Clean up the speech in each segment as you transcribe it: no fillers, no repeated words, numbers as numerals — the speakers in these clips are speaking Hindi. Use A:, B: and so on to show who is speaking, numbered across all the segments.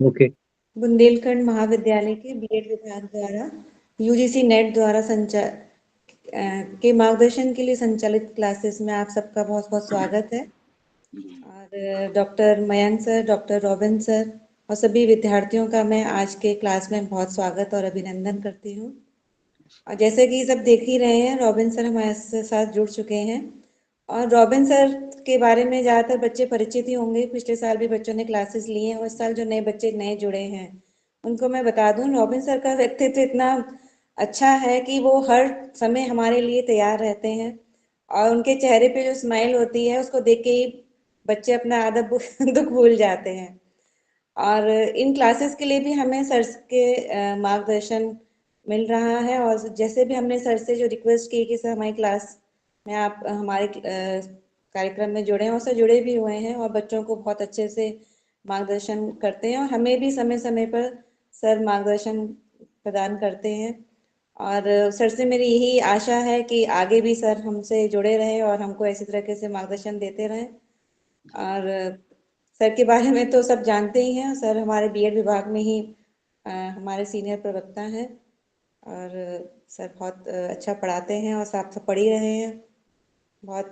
A: ओके।
B: बुंदेलखंड महाविद्यालय के बीएड विभाग द्वारा यूजीसी नेट द्वारा के मार्गदर्शन के लिए संचालित क्लासेस में आप सबका बहुत बहुत स्वागत है। और doctor Mayank sir, doctor robin sir और सभी विद्यार्थियों का मैं आज के क्लास में बहुत स्वागत और अभिनंदन करती हूँ। और जैसे कि सब देख ही रहे हैं, रॉबिन सर हमारे साथ जुड़ चुके हैं और रॉबिन सर के बारे में ज़्यादातर बच्चे परिचित ही होंगे। पिछले साल भी बच्चों ने क्लासेस लिए हैं और इस साल जो नए बच्चे नए जुड़े हैं उनको मैं बता दूं, रॉबिन सर का व्यक्तित्व इतना अच्छा है कि वो हर समय हमारे लिए तैयार रहते हैं और उनके चेहरे पे जो स्माइल होती है उसको देख के ही बच्चे अपना आधा दुख भूल जाते हैं। और इन क्लासेस के लिए भी हमें सर के मार्गदर्शन मिल रहा है और जैसे भी हमने सर से जो रिक्वेस्ट की कि सर हमारी क्लास में आप हमारे कार्यक्रम में जुड़े हैं और सर जुड़े भी हुए हैं और बच्चों को बहुत अच्छे से मार्गदर्शन करते हैं और हमें भी समय समय पर सर मार्गदर्शन प्रदान करते हैं। और सर से मेरी यही आशा है कि आगे भी सर हमसे जुड़े रहें और हमको इसी तरीके से मार्गदर्शन देते रहें। और सर के बारे में तो सब जानते ही हैं, सर हमारे बीएड विभाग में ही हमारे सीनियर प्रवक्ता हैं और सर बहुत अच्छा पढ़ाते हैं और आप सब पढ़ ही रहे हैं। बहुत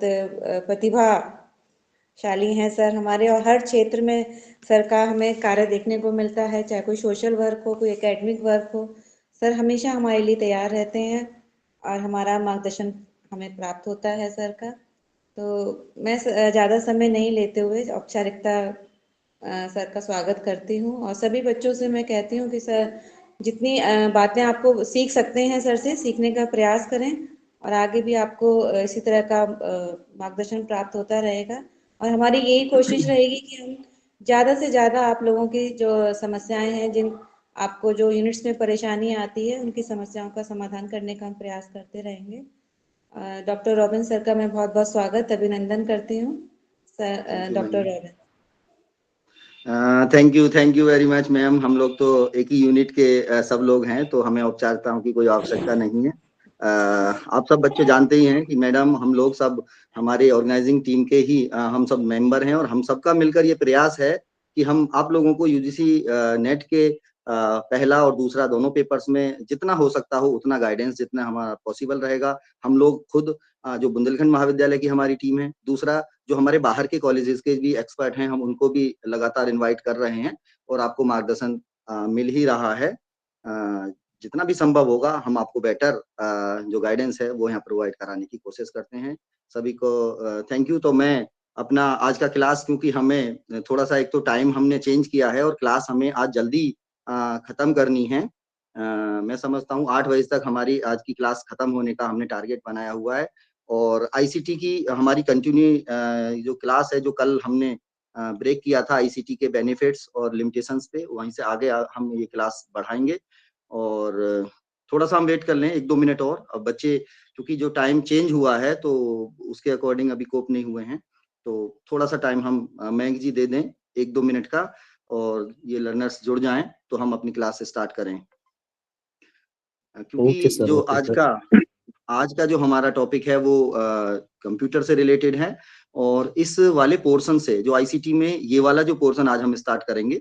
B: प्रतिभाशाली हैं सर हमारे और हर क्षेत्र में सर का हमें कार्य देखने को मिलता है, चाहे कोई सोशल वर्क हो, कोई एकेडमिक वर्क हो, सर हमेशा हमारे लिए तैयार रहते हैं और हमारा मार्गदर्शन हमें प्राप्त होता है सर का। तो मैं ज़्यादा समय नहीं लेते हुए औपचारिकता सर का स्वागत करती हूँ और सभी बच्चों से मैं कहती हूँ कि सर जितनी बातें आपको सीख सकते हैं सर से सीखने का प्रयास करें और आगे भी आपको इसी तरह का मार्गदर्शन प्राप्त होता रहेगा। और हमारी यही कोशिश रहेगी कि हम ज़्यादा से ज़्यादा आप लोगों की जो समस्याएं हैं, जिन आपको जो यूनिट्स में परेशानी आती है, उनकी समस्याओं का समाधान करने का हम प्रयास करते रहेंगे। डॉक्टर रॉबिन सर का मैं बहुत बहुत स्वागत अभिनंदन करती हूँ। Sir doctor robin.
C: Thank you very much ma'am. हम लोग तो एक ही यूनिट के सब लोग हैं, तो हमें औपचारिकताओं की कोई आवश्यकता नहीं है। आप सब बच्चे जानते ही हैं कि मैडम हम लोग सब हमारे ऑर्गेनाइजिंग टीम के ही हम सब मेंबर हैं और हम सबका मिलकर ये प्रयास है कि हम आप लोगों को यूजीसी नेट के पहला और दूसरा दोनों पेपर्स में जितना हो सकता हो उतना गाइडेंस, जितना हमारा पॉसिबल रहेगा। हम लोग खुद जो बुंदेलखंड महाविद्यालय की हमारी टीम है, दूसरा जो हमारे बाहर के कॉलेजेस के भी एक्सपर्ट हैं, हम उनको भी लगातार इनवाइट कर रहे हैं और आपको मार्गदर्शन मिल ही रहा है। जितना भी संभव होगा हम आपको बेटर जो गाइडेंस है वो यहाँ प्रोवाइड कराने की कोशिश करते हैं। सभी को थैंक यू। तो मैं अपना आज का क्लास, क्योंकि हमें थोड़ा सा एक तो टाइम हमने चेंज किया है और क्लास हमें आज जल्दी खत्म करनी है। मैं समझता हूँ 8 बजे तक हमारी आज की क्लास खत्म होने का हमने टारगेट बनाया हुआ है। और आईसीटी की हमारी कंटिन्यू जो क्लास है, जो कल हमने ब्रेक किया था आईसीटी के बेनिफिट्स और लिमिटेशंस पे, वहीं से आगे हम ये क्लास बढ़ाएंगे। और थोड़ा सा हम वेट कर लें 1-2 मिनट और। अब बच्चे क्योंकि जो टाइम चेंज हुआ है तो उसके अकॉर्डिंग अभी कोप नहीं हुए हैं, तो थोड़ा सा टाइम हम मयंक जी दे दें 1-2 मिनट का, और ये लर्नर्स जुड़ जाएं तो हम अपनी क्लास से स्टार्ट करें। क्योंकि जो आज का जो हमारा टॉपिक है वो कंप्यूटर से रिलेटेड है और इस वाले पोर्शन से जो आईसीटी में ये वाला जो पोर्शन आज हम स्टार्ट करेंगे,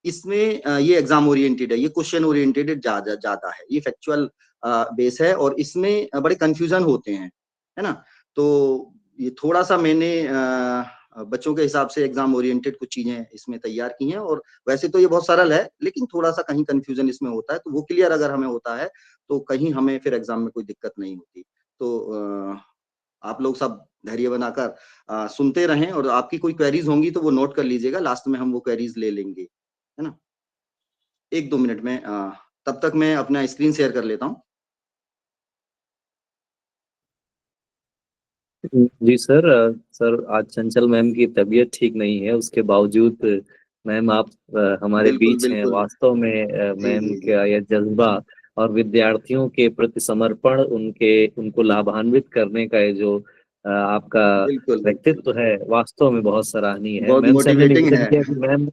C: इसमें ये एग्जाम ओरिएंटेड है, ये क्वेश्चन ओरिएंटेड ज्यादा है, ये फैक्चुअल बेस है और इसमें बड़े कंफ्यूजन होते हैं, है ना। तो ये थोड़ा सा मैंने बच्चों के हिसाब से एग्जाम ओरिएंटेड कुछ चीजें इसमें तैयार की हैं। और वैसे तो ये बहुत सरल है, लेकिन थोड़ा सा कहीं कंफ्यूजन इसमें होता है, तो वो क्लियर अगर हमें होता है तो कहीं हमें फिर एग्जाम में कोई दिक्कत नहीं होती। तो आप लोग सब धैर्य बनाकर सुनते रहें और आपकी कोई क्वेरीज होंगी तो वो नोट कर लीजिएगा, लास्ट में हम वो क्वेरीज ले लेंगे, है ना। 1-2 मिनट में तब तक मैं अपना स्क्रीन शेयर कर लेता हूँ।
A: जी सर। सर आज चंचल मैम की तबीयत ठीक नहीं है, उसके बावजूद मैम आप हमारे
C: बिल्कुल
A: बीच हैं।
C: बिल्कुल।
A: वास्तव में
C: जी
A: मैम
C: जी जी।
A: का यह जज्बा और विद्यार्थियों के प्रति समर्पण, उनको लाभान्वित करने का ये जो आपका
C: बिल्कुल बिल्कुल।
A: व्यक्तित्व है, वास्तव में बहुत सराहनीय है।
C: बहुत
A: मैम से हमने
C: मोटिवेटिंग
A: निवेदन
C: है।
A: किया कि मैम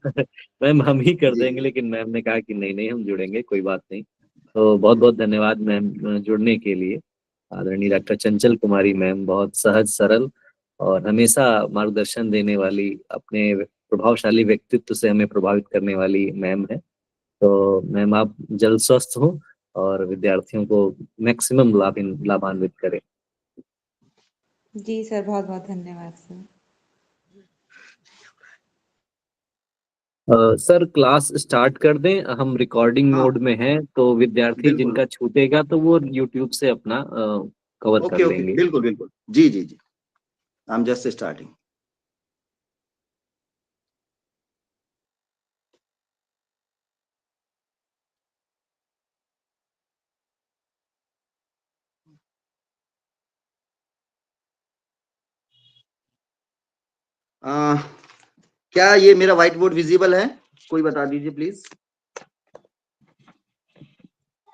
A: मैम हम ही कर
C: जी
A: देंगे, लेकिन मैम ने कहा कि नहीं नहीं हम जुड़ेंगे, कोई बात नहीं। तो बहुत बहुत धन्यवाद मैम जुड़ने के लिए। आदरणीय डॉक्टर चंचल कुमारी मैम बहुत सहज सरल और हमेशा मार्गदर्शन देने वाली, अपने प्रभावशाली व्यक्तित्व से हमें प्रभावित करने वाली मैम है। तो मैम आप जल्द स्वस्थ हो और विद्यार्थियों को मैक्सिमम लाभान्वित करें।
B: जी सर, बहुत बहुत धन्यवाद सर।
A: सर क्लास स्टार्ट कर दें, हम रिकॉर्डिंग
C: हाँ
A: मोड में हैं, तो विद्यार्थी
C: बिल्कुल।
A: जिनका छूटेगा तो वो यूट्यूब से अपना कवर कर
C: ओके ओके,
A: लेंगे।
C: बिल्कुल बिल्कुल, जी जी जी, आई एम जस्ट स्टार्टिंग। क्या ये मेरा व्हाइट बोर्ड विजिबल है? कोई बता दीजिए प्लीज।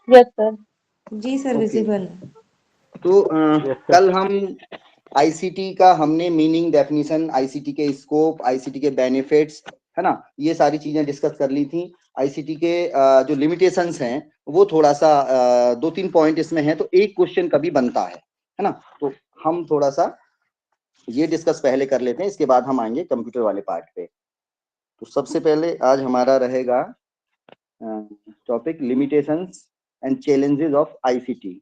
D: Yes sir.
B: जी सर,
C: ओके।
B: विजिबल।
C: तो कल हम आईसीटी का हमने मीनिंग, डेफिनेशन, आईसीटी के स्कोप, आईसीटी के बेनिफिट्स, है ना, ये सारी चीजें डिस्कस कर ली थी। आईसीटी के जो लिमिटेशंस हैं वो थोड़ा सा 2-3 पॉइंट इसमें है, तो एक क्वेश्चन कभी बनता है ना। तो हम थोड़ा सा ये डिस्कस पहले कर लेते हैं, इसके बाद हम आएंगे कंप्यूटर वाले पार्ट पे। तो सबसे पहले आज हमारा रहेगा topic limitations and challenges of ICT.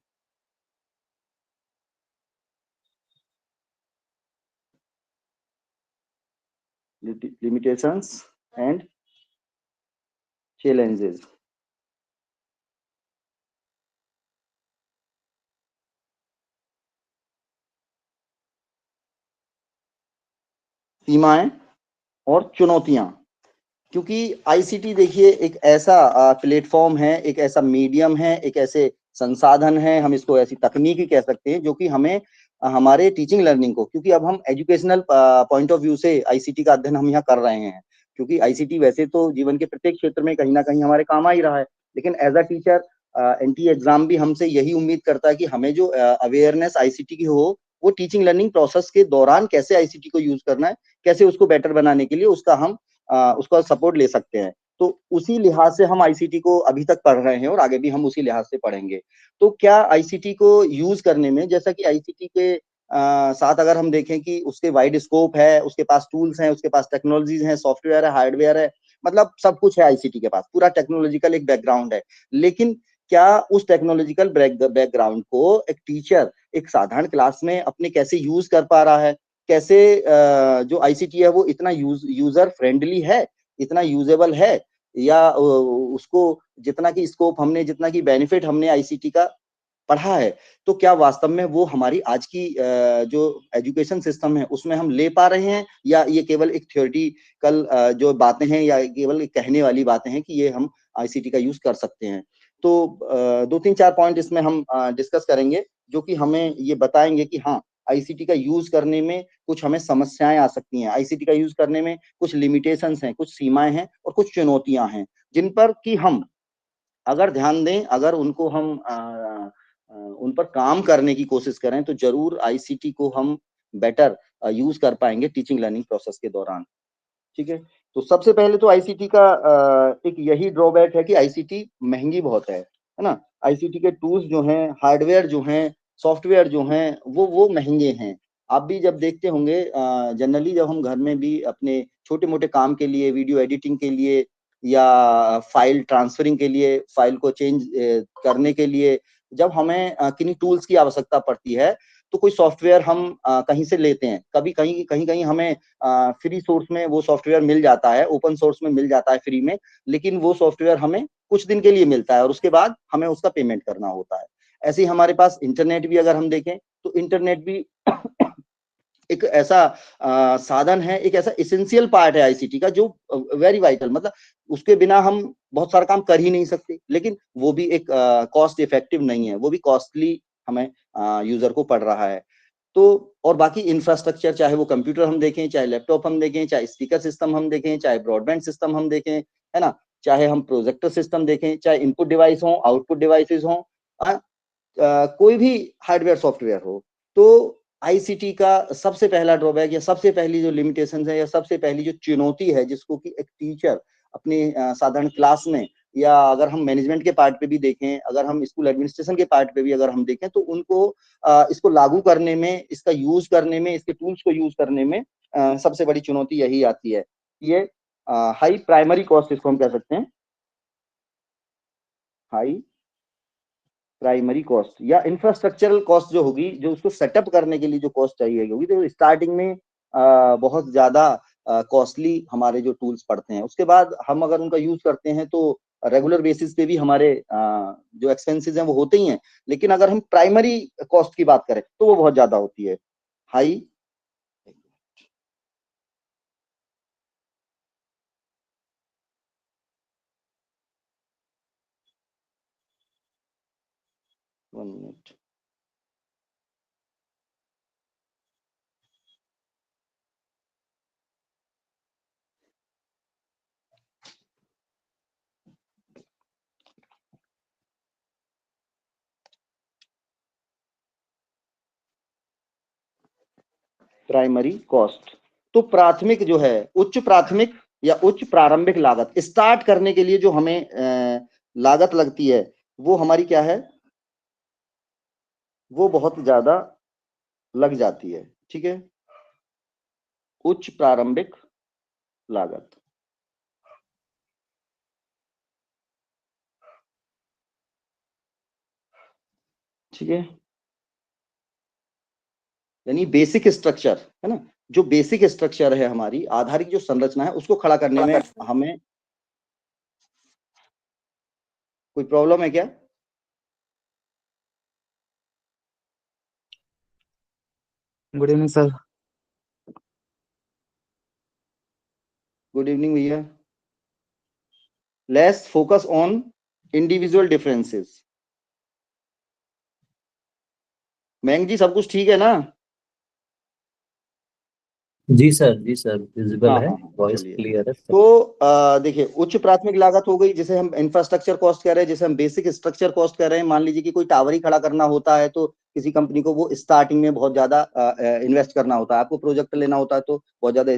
C: Limitations and challenges. सीमाएं और चुनौतियां। क्योंकि आईसीटी देखिए एक ऐसा प्लेटफॉर्म है, एक ऐसा मीडियम है, एक ऐसे संसाधन है, हम इसको ऐसी तकनीकी कह सकते हैं जो कि हमें हमारे टीचिंग लर्निंग को, क्योंकि अब हम एजुकेशनल पॉइंट ऑफ व्यू से आईसीटी का अध्ययन हम यहाँ कर रहे हैं, क्योंकि आईसीटी वैसे तो जीवन के प्रत्येक क्षेत्र में कहीं ना कहीं हमारे काम आ ही रहा है, लेकिन as a teacher NTA exam भी हमसे यही उम्मीद करता है कि हमें जो अवेयरनेस आईसीटी की हो, वो टीचिंग लर्निंग प्रोसेस के दौरान कैसे आईसीटी को यूज करना है, कैसे उसको बेटर बनाने के लिए उसका हम उसका सपोर्ट ले सकते हैं। तो उसी लिहाज से हम आईसीटी को अभी तक पढ़ रहे हैं और आगे भी हम उसी लिहाज से पढ़ेंगे। तो क्या आईसीटी को यूज करने में, जैसा कि आईसीटी के साथ अगर हम देखें कि उसके वाइड स्कोप है, उसके पास टूल्स हैं, उसके पास टेक्नोलॉजीज हैं, सॉफ्टवेयर है, हार्डवेयर है, मतलब सब कुछ है आईसीटी के पास, पूरा टेक्नोलॉजिकल एक बैकग्राउंड है। लेकिन क्या उस टेक्नोलॉजिकल बैकग्राउंड को एक टीचर एक साधारण क्लास में अपने कैसे यूज कर पा रहा है, कैसे जो आईसीटी है वो इतना यूजर फ्रेंडली है, इतना यूजेबल है, या उसको जितना की स्कोप हमने, जितना की बेनिफिट हमने आईसीटी का पढ़ा है, तो क्या वास्तव में वो हमारी आज की जो एजुकेशन सिस्टम है उसमें हम ले पा रहे हैं, या ये केवल एक थियोरेटिकल जो बातें हैं, या केवल कहने वाली बातें हैं कि ये हम आईसीटी का यूज कर सकते हैं। तो 2-3-4 पॉइंट इसमें हम डिस्कस करेंगे जो कि हमें ये बताएंगे कि हाँ, आईसीटी का यूज करने में कुछ हमें समस्याएं आ सकती हैं, आईसीटी का यूज करने में कुछ लिमिटेशंस हैं, कुछ सीमाएं हैं और कुछ चुनौतियां हैं, जिन पर कि हम अगर ध्यान दें, अगर उनको हम उन पर काम करने की कोशिश करें, तो जरूर आईसीटी को हम बेटर यूज कर पाएंगे टीचिंग लर्निंग प्रोसेस के दौरान। ठीक है। तो सबसे पहले तो आईसीटी का एक यही ड्रॉबैक है कि आईसीटी महंगी बहुत है ना। आईसीटी के टूल्स जो हैं, हार्डवेयर जो हैं, सॉफ्टवेयर जो हैं, वो महंगे हैं। आप भी जब देखते होंगे, जनरली जब हम घर में भी अपने छोटे मोटे काम के लिए, वीडियो एडिटिंग के लिए, या फाइल ट्रांसफरिंग के लिए, फाइल को चेंज करने के लिए, जब हमें किन्हीं टूल्स की आवश्यकता पड़ती है, तो कोई सॉफ्टवेयर हम कहीं से लेते हैं, कभी कहीं कहीं कहीं हमें फ्री सोर्स में वो सॉफ्टवेयर मिल जाता है, ओपन सोर्स में मिल जाता है फ्री में, लेकिन वो सॉफ्टवेयर हमें कुछ दिन के लिए मिलता है और उसके बाद हमें उसका पेमेंट करना होता है। ऐसे ही हमारे पास इंटरनेट भी अगर हम देखें, तो इंटरनेट भी एक ऐसा साधन है, एक ऐसा एसेंशियल पार्ट है आईसीटी का, जो वेरी वाइटल, मतलब उसके बिना हम बहुत सारा काम कर ही नहीं सकते, लेकिन वो भी एक कॉस्ट इफेक्टिव नहीं है, वो भी कॉस्टली हमें यूजर को पड़ रहा है। तो और बाकी इंफ्रास्ट्रक्चर, चाहे वो कंप्यूटर हम देखें, चाहे लैपटॉप हम देखें, चाहे स्पीकर सिस्टम हम देखें, चाहे ब्रॉडबैंड सिस्टम हम देखें, है ना, चाहे हम प्रोजेक्टर सिस्टम देखें, चाहे इनपुट डिवाइस हो, आउटपुट डिवाइसेस हो, कोई भी हार्डवेयर सॉफ्टवेयर हो, तो आईसीटी का सबसे पहला ड्रॉबैक, या सबसे पहली जो लिमिटेशन है, या सबसे पहली जो चुनौती है, जिसको कि एक टीचर अपने साधारण क्लास में, या अगर हम मैनेजमेंट के पार्ट पे भी देखें, अगर हम स्कूल एडमिनिस्ट्रेशन के पार्ट पे भी अगर हम देखें, तो उनको इसको लागू करने में, इसका यूज करने में, इसके टूल्स को यूज करने में सबसे बड़ी चुनौती यही आती है। ये हाई प्राइमरी कॉस्ट इसको हम कह सकते हैं, हाई प्राइमरी कॉस्ट या इंफ्रास्ट्रक्चरल कॉस्ट जो होगी, जो उसको सेटअप करने के लिए जो कॉस्ट चाहिए होगी, तो स्टार्टिंग में बहुत ज्यादा कॉस्टली हमारे जो टूल्स पड़ते हैं। उसके बाद हम अगर उनका यूज करते हैं तो रेगुलर बेसिस पे भी हमारे जो एक्सपेंसेस हैं वो होते ही हैं, लेकिन अगर हम प्राइमरी कॉस्ट की बात करें तो वो बहुत ज्यादा होती है। High one minute, primary cost तो प्राथमिक जो है, उच्च प्राथमिक या उच्च प्रारंभिक लागत, स्टार्ट करने के लिए जो हमें लागत लगती है वो हमारी क्या है, वो बहुत ज्यादा लग जाती है। ठीक है, उच्च प्रारंभिक लागत। ठीक है, यानी बेसिक स्ट्रक्चर है ना, जो बेसिक स्ट्रक्चर है हमारी आधारिक जो संरचना है उसको खड़ा करने में हमें कोई प्रॉब्लम है क्या?
E: Good evening sir.
C: Good evening भैया। Let's focus on individual differences. मैंग जी सब कुछ ठीक है ना?
A: जी सर विजिबल
C: हाँ
A: है,
C: हाँ हाँ,
A: वॉइस
C: चलिए।
A: क्लियर है सर।
C: तो देखिए, उच्च प्राथमिक लागत हो गई, जिसे हम इंफ्रास्ट्रक्चर कॉस्ट कह रहे हैं, जिसे हम बेसिक स्ट्रक्चर कॉस्ट कह रहे हैं। मान लीजिए कि कोई टावर ही खड़ा करना होता है तो किसी कंपनी को वो स्टार्टिंग में बहुत ज्यादा इन्वेस्ट करना होता है। आपको प्रोजेक्ट लेना होता है तो बहुत ज्यादा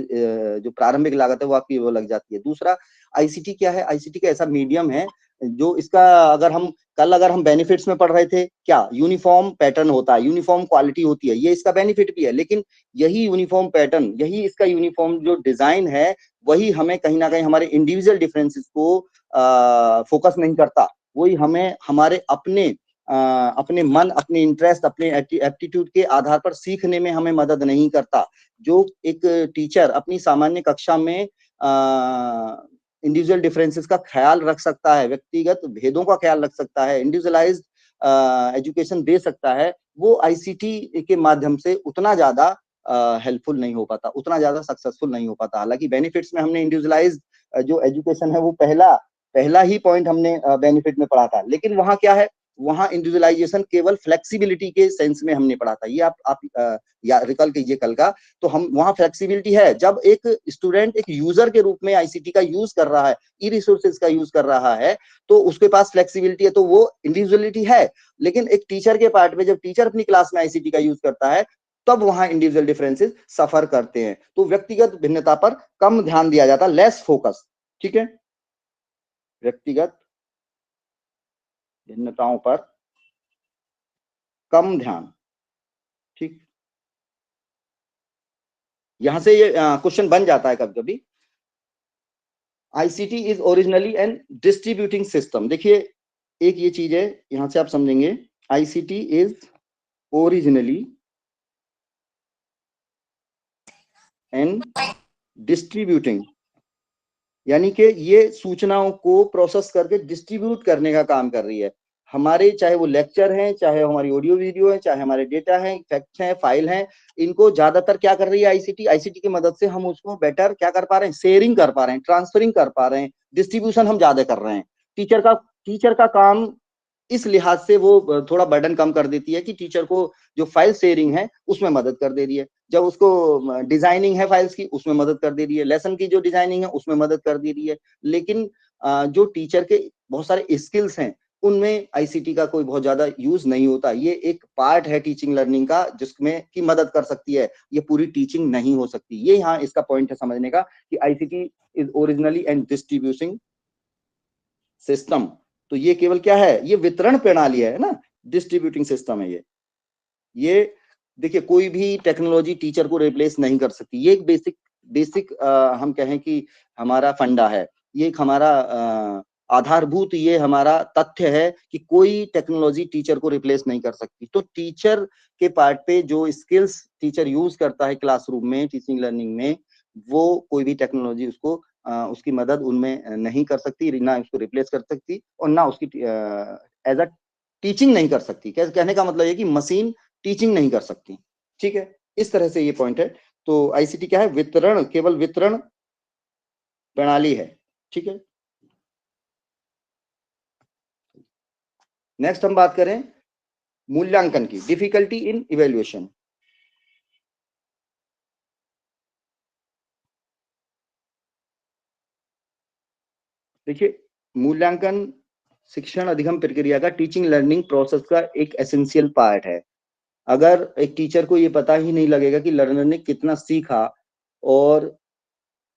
C: जो प्रारंभिक लागत है वो आपकी वो लग जाती है। दूसरा, आईसीटी क्या है? आईसीटी का ऐसा मीडियम है जो इसका अगर हम बेनिफिट्स में पढ़ रहे थे, क्या यूनिफॉर्म पैटर्न होता है, यूनिफॉर्म क्वालिटी होती है, ये इसका बेनिफिट भी है। लेकिन यही यूनिफॉर्म पैटर्न, यही इसका यूनिफॉर्म जो डिजाइन है, वही हमें कहीं ना कहीं हमारे इंडिविजुअल डिफरेंसेस को फोकस नहीं करता। वही हमें हमारे अपने मन, अपने इंटरेस्ट, अपने एप्टीट्यूड के आधार पर सीखने में हमें मदद नहीं करता। जो एक टीचर अपनी सामान्य कक्षा में इंडिविजुअल डिफरेंसेस का ख्याल रख सकता है, व्यक्तिगत भेदों का ख्याल रख सकता है, इंडिविजुअलाइज्ड एजुकेशन दे सकता है, वो आईसीटी के माध्यम से उतना ज्यादा हेल्पफुल नहीं हो पाता, उतना ज्यादा सक्सेसफुल नहीं हो पाता। हालांकि बेनिफिट्स में हमने इंडिविजुअलाइज्ड जो एजुकेशन है वो पहला ही पॉइंट हमने बेनिफिट में पढ़ा था, लेकिन वहां क्या है, वहां इंडिविजुअलाइजेशन केवल फ्लेक्सिबिलिटी के सेंस में हमने पढ़ा था। ये आप या रिकॉल कीजिए कल का, तो हम वहां फ्लेक्सिबिलिटी है जब एक स्टूडेंट एक यूजर के रूप में आईसीटी का यूज कर रहा है, ई रिसोर्सेज का यूज कर रहा है, तो उसके पास फ्लेक्सिबिलिटी है, तो वो इंडिविजुअलिटी है। लेकिन एक टीचर के पार्ट में, जब टीचर अपनी क्लास में आईसीटी का यूज करता है, तब वहां इंडिविजुअल डिफरेंसेस सफर करते हैं। तो व्यक्तिगत भिन्नता पर कम ध्यान दिया जाता, लेस फोकस। ठीक है, व्यक्तिगत भिन्नताओं पर कम ध्यान। ठीक, यहां से ये क्वेश्चन बन जाता है कभी कभी। ICT is originally an distributing system. देखिए, एक ये चीज है, यहां से आप समझेंगे, ICT is originally an distributing, यानी कि ये सूचनाओं को प्रोसेस करके डिस्ट्रीब्यूट करने का काम कर रही है। हमारे चाहे वो लेक्चर हैं, चाहे हमारी ऑडियो वीडियो है, चाहे हमारे डेटा हैं, फैक्ट्स हैं, फाइल हैं, इनको ज्यादातर क्या कर रही है आईसीटी? आईसीटी की मदद से हम उसको बेटर क्या कर पा रहे हैं, शेयरिंग कर पा रहे हैं, ट्रांसफरिंग कर पा रहे हैं, डिस्ट्रीब्यूशन हम ज्यादा कर रहे हैं। टीचर का काम इस लिहाज से वो थोड़ा बर्डन कम कर देती है कि टीचर को जो फाइल शेयरिंग है उसमें मदद कर दे रही है, जब उसको डिजाइनिंग है फाइल्स की उसमें मदद कर दे रही है, लेसन की जो डिजाइनिंग है उसमें मदद कर दे रही है। लेकिन जो टीचर के बहुत सारे स्किल्स हैं उनमें आईसीटी का कोई बहुत ज्यादा यूज नहीं होता। ये एक पार्ट है टीचिंग लर्निंग का जिसमें की मदद कर सकती है, ये पूरी टीचिंग नहीं हो सकती। ये यहाँ इसका पॉइंट है समझने का कि ICT is originally and distributing system. तो ये केवल क्या है, ये वितरण प्रणाली है ना, डिस्ट्रीब्यूटिंग सिस्टम है ये देखिए, कोई भी टेक्नोलॉजी टीचर को रिप्लेस नहीं कर सकती। ये एक बेसिक बेसिक हम कहें कि हमारा फंडा है, ये एक हमारा आधारभूत ये हमारा तथ्य है कि कोई टेक्नोलॉजी टीचर को रिप्लेस नहीं कर सकती। तो टीचर के पार्ट पे जो स्किल्स टीचर यूज करता है क्लासरूम में, टीचिंग लर्निंग में, वो कोई भी टेक्नोलॉजी उसको उसकी मदद उनमें नहीं कर सकती, ना उसको रिप्लेस कर सकती और ना उसकी एज अ टीचिंग नहीं कर सकती। कहने का मतलब ये कि मशीन टीचिंग नहीं कर सकती। ठीक है, इस तरह से ये पॉइंट है। तो आईसीटी क्या है? वितरण, केवल वितरण प्रणाली है। ठीक है, नेक्स्ट हम बात करें मूल्यांकन की, डिफिकल्टी इन इवेल्युएशन। देखिए, मूल्यांकन शिक्षण अधिगम प्रक्रिया का, टीचिंग लर्निंग प्रोसेस का एक एसेंशियल पार्ट है। अगर एक टीचर को ये पता ही नहीं लगेगा कि लर्नर ने कितना सीखा और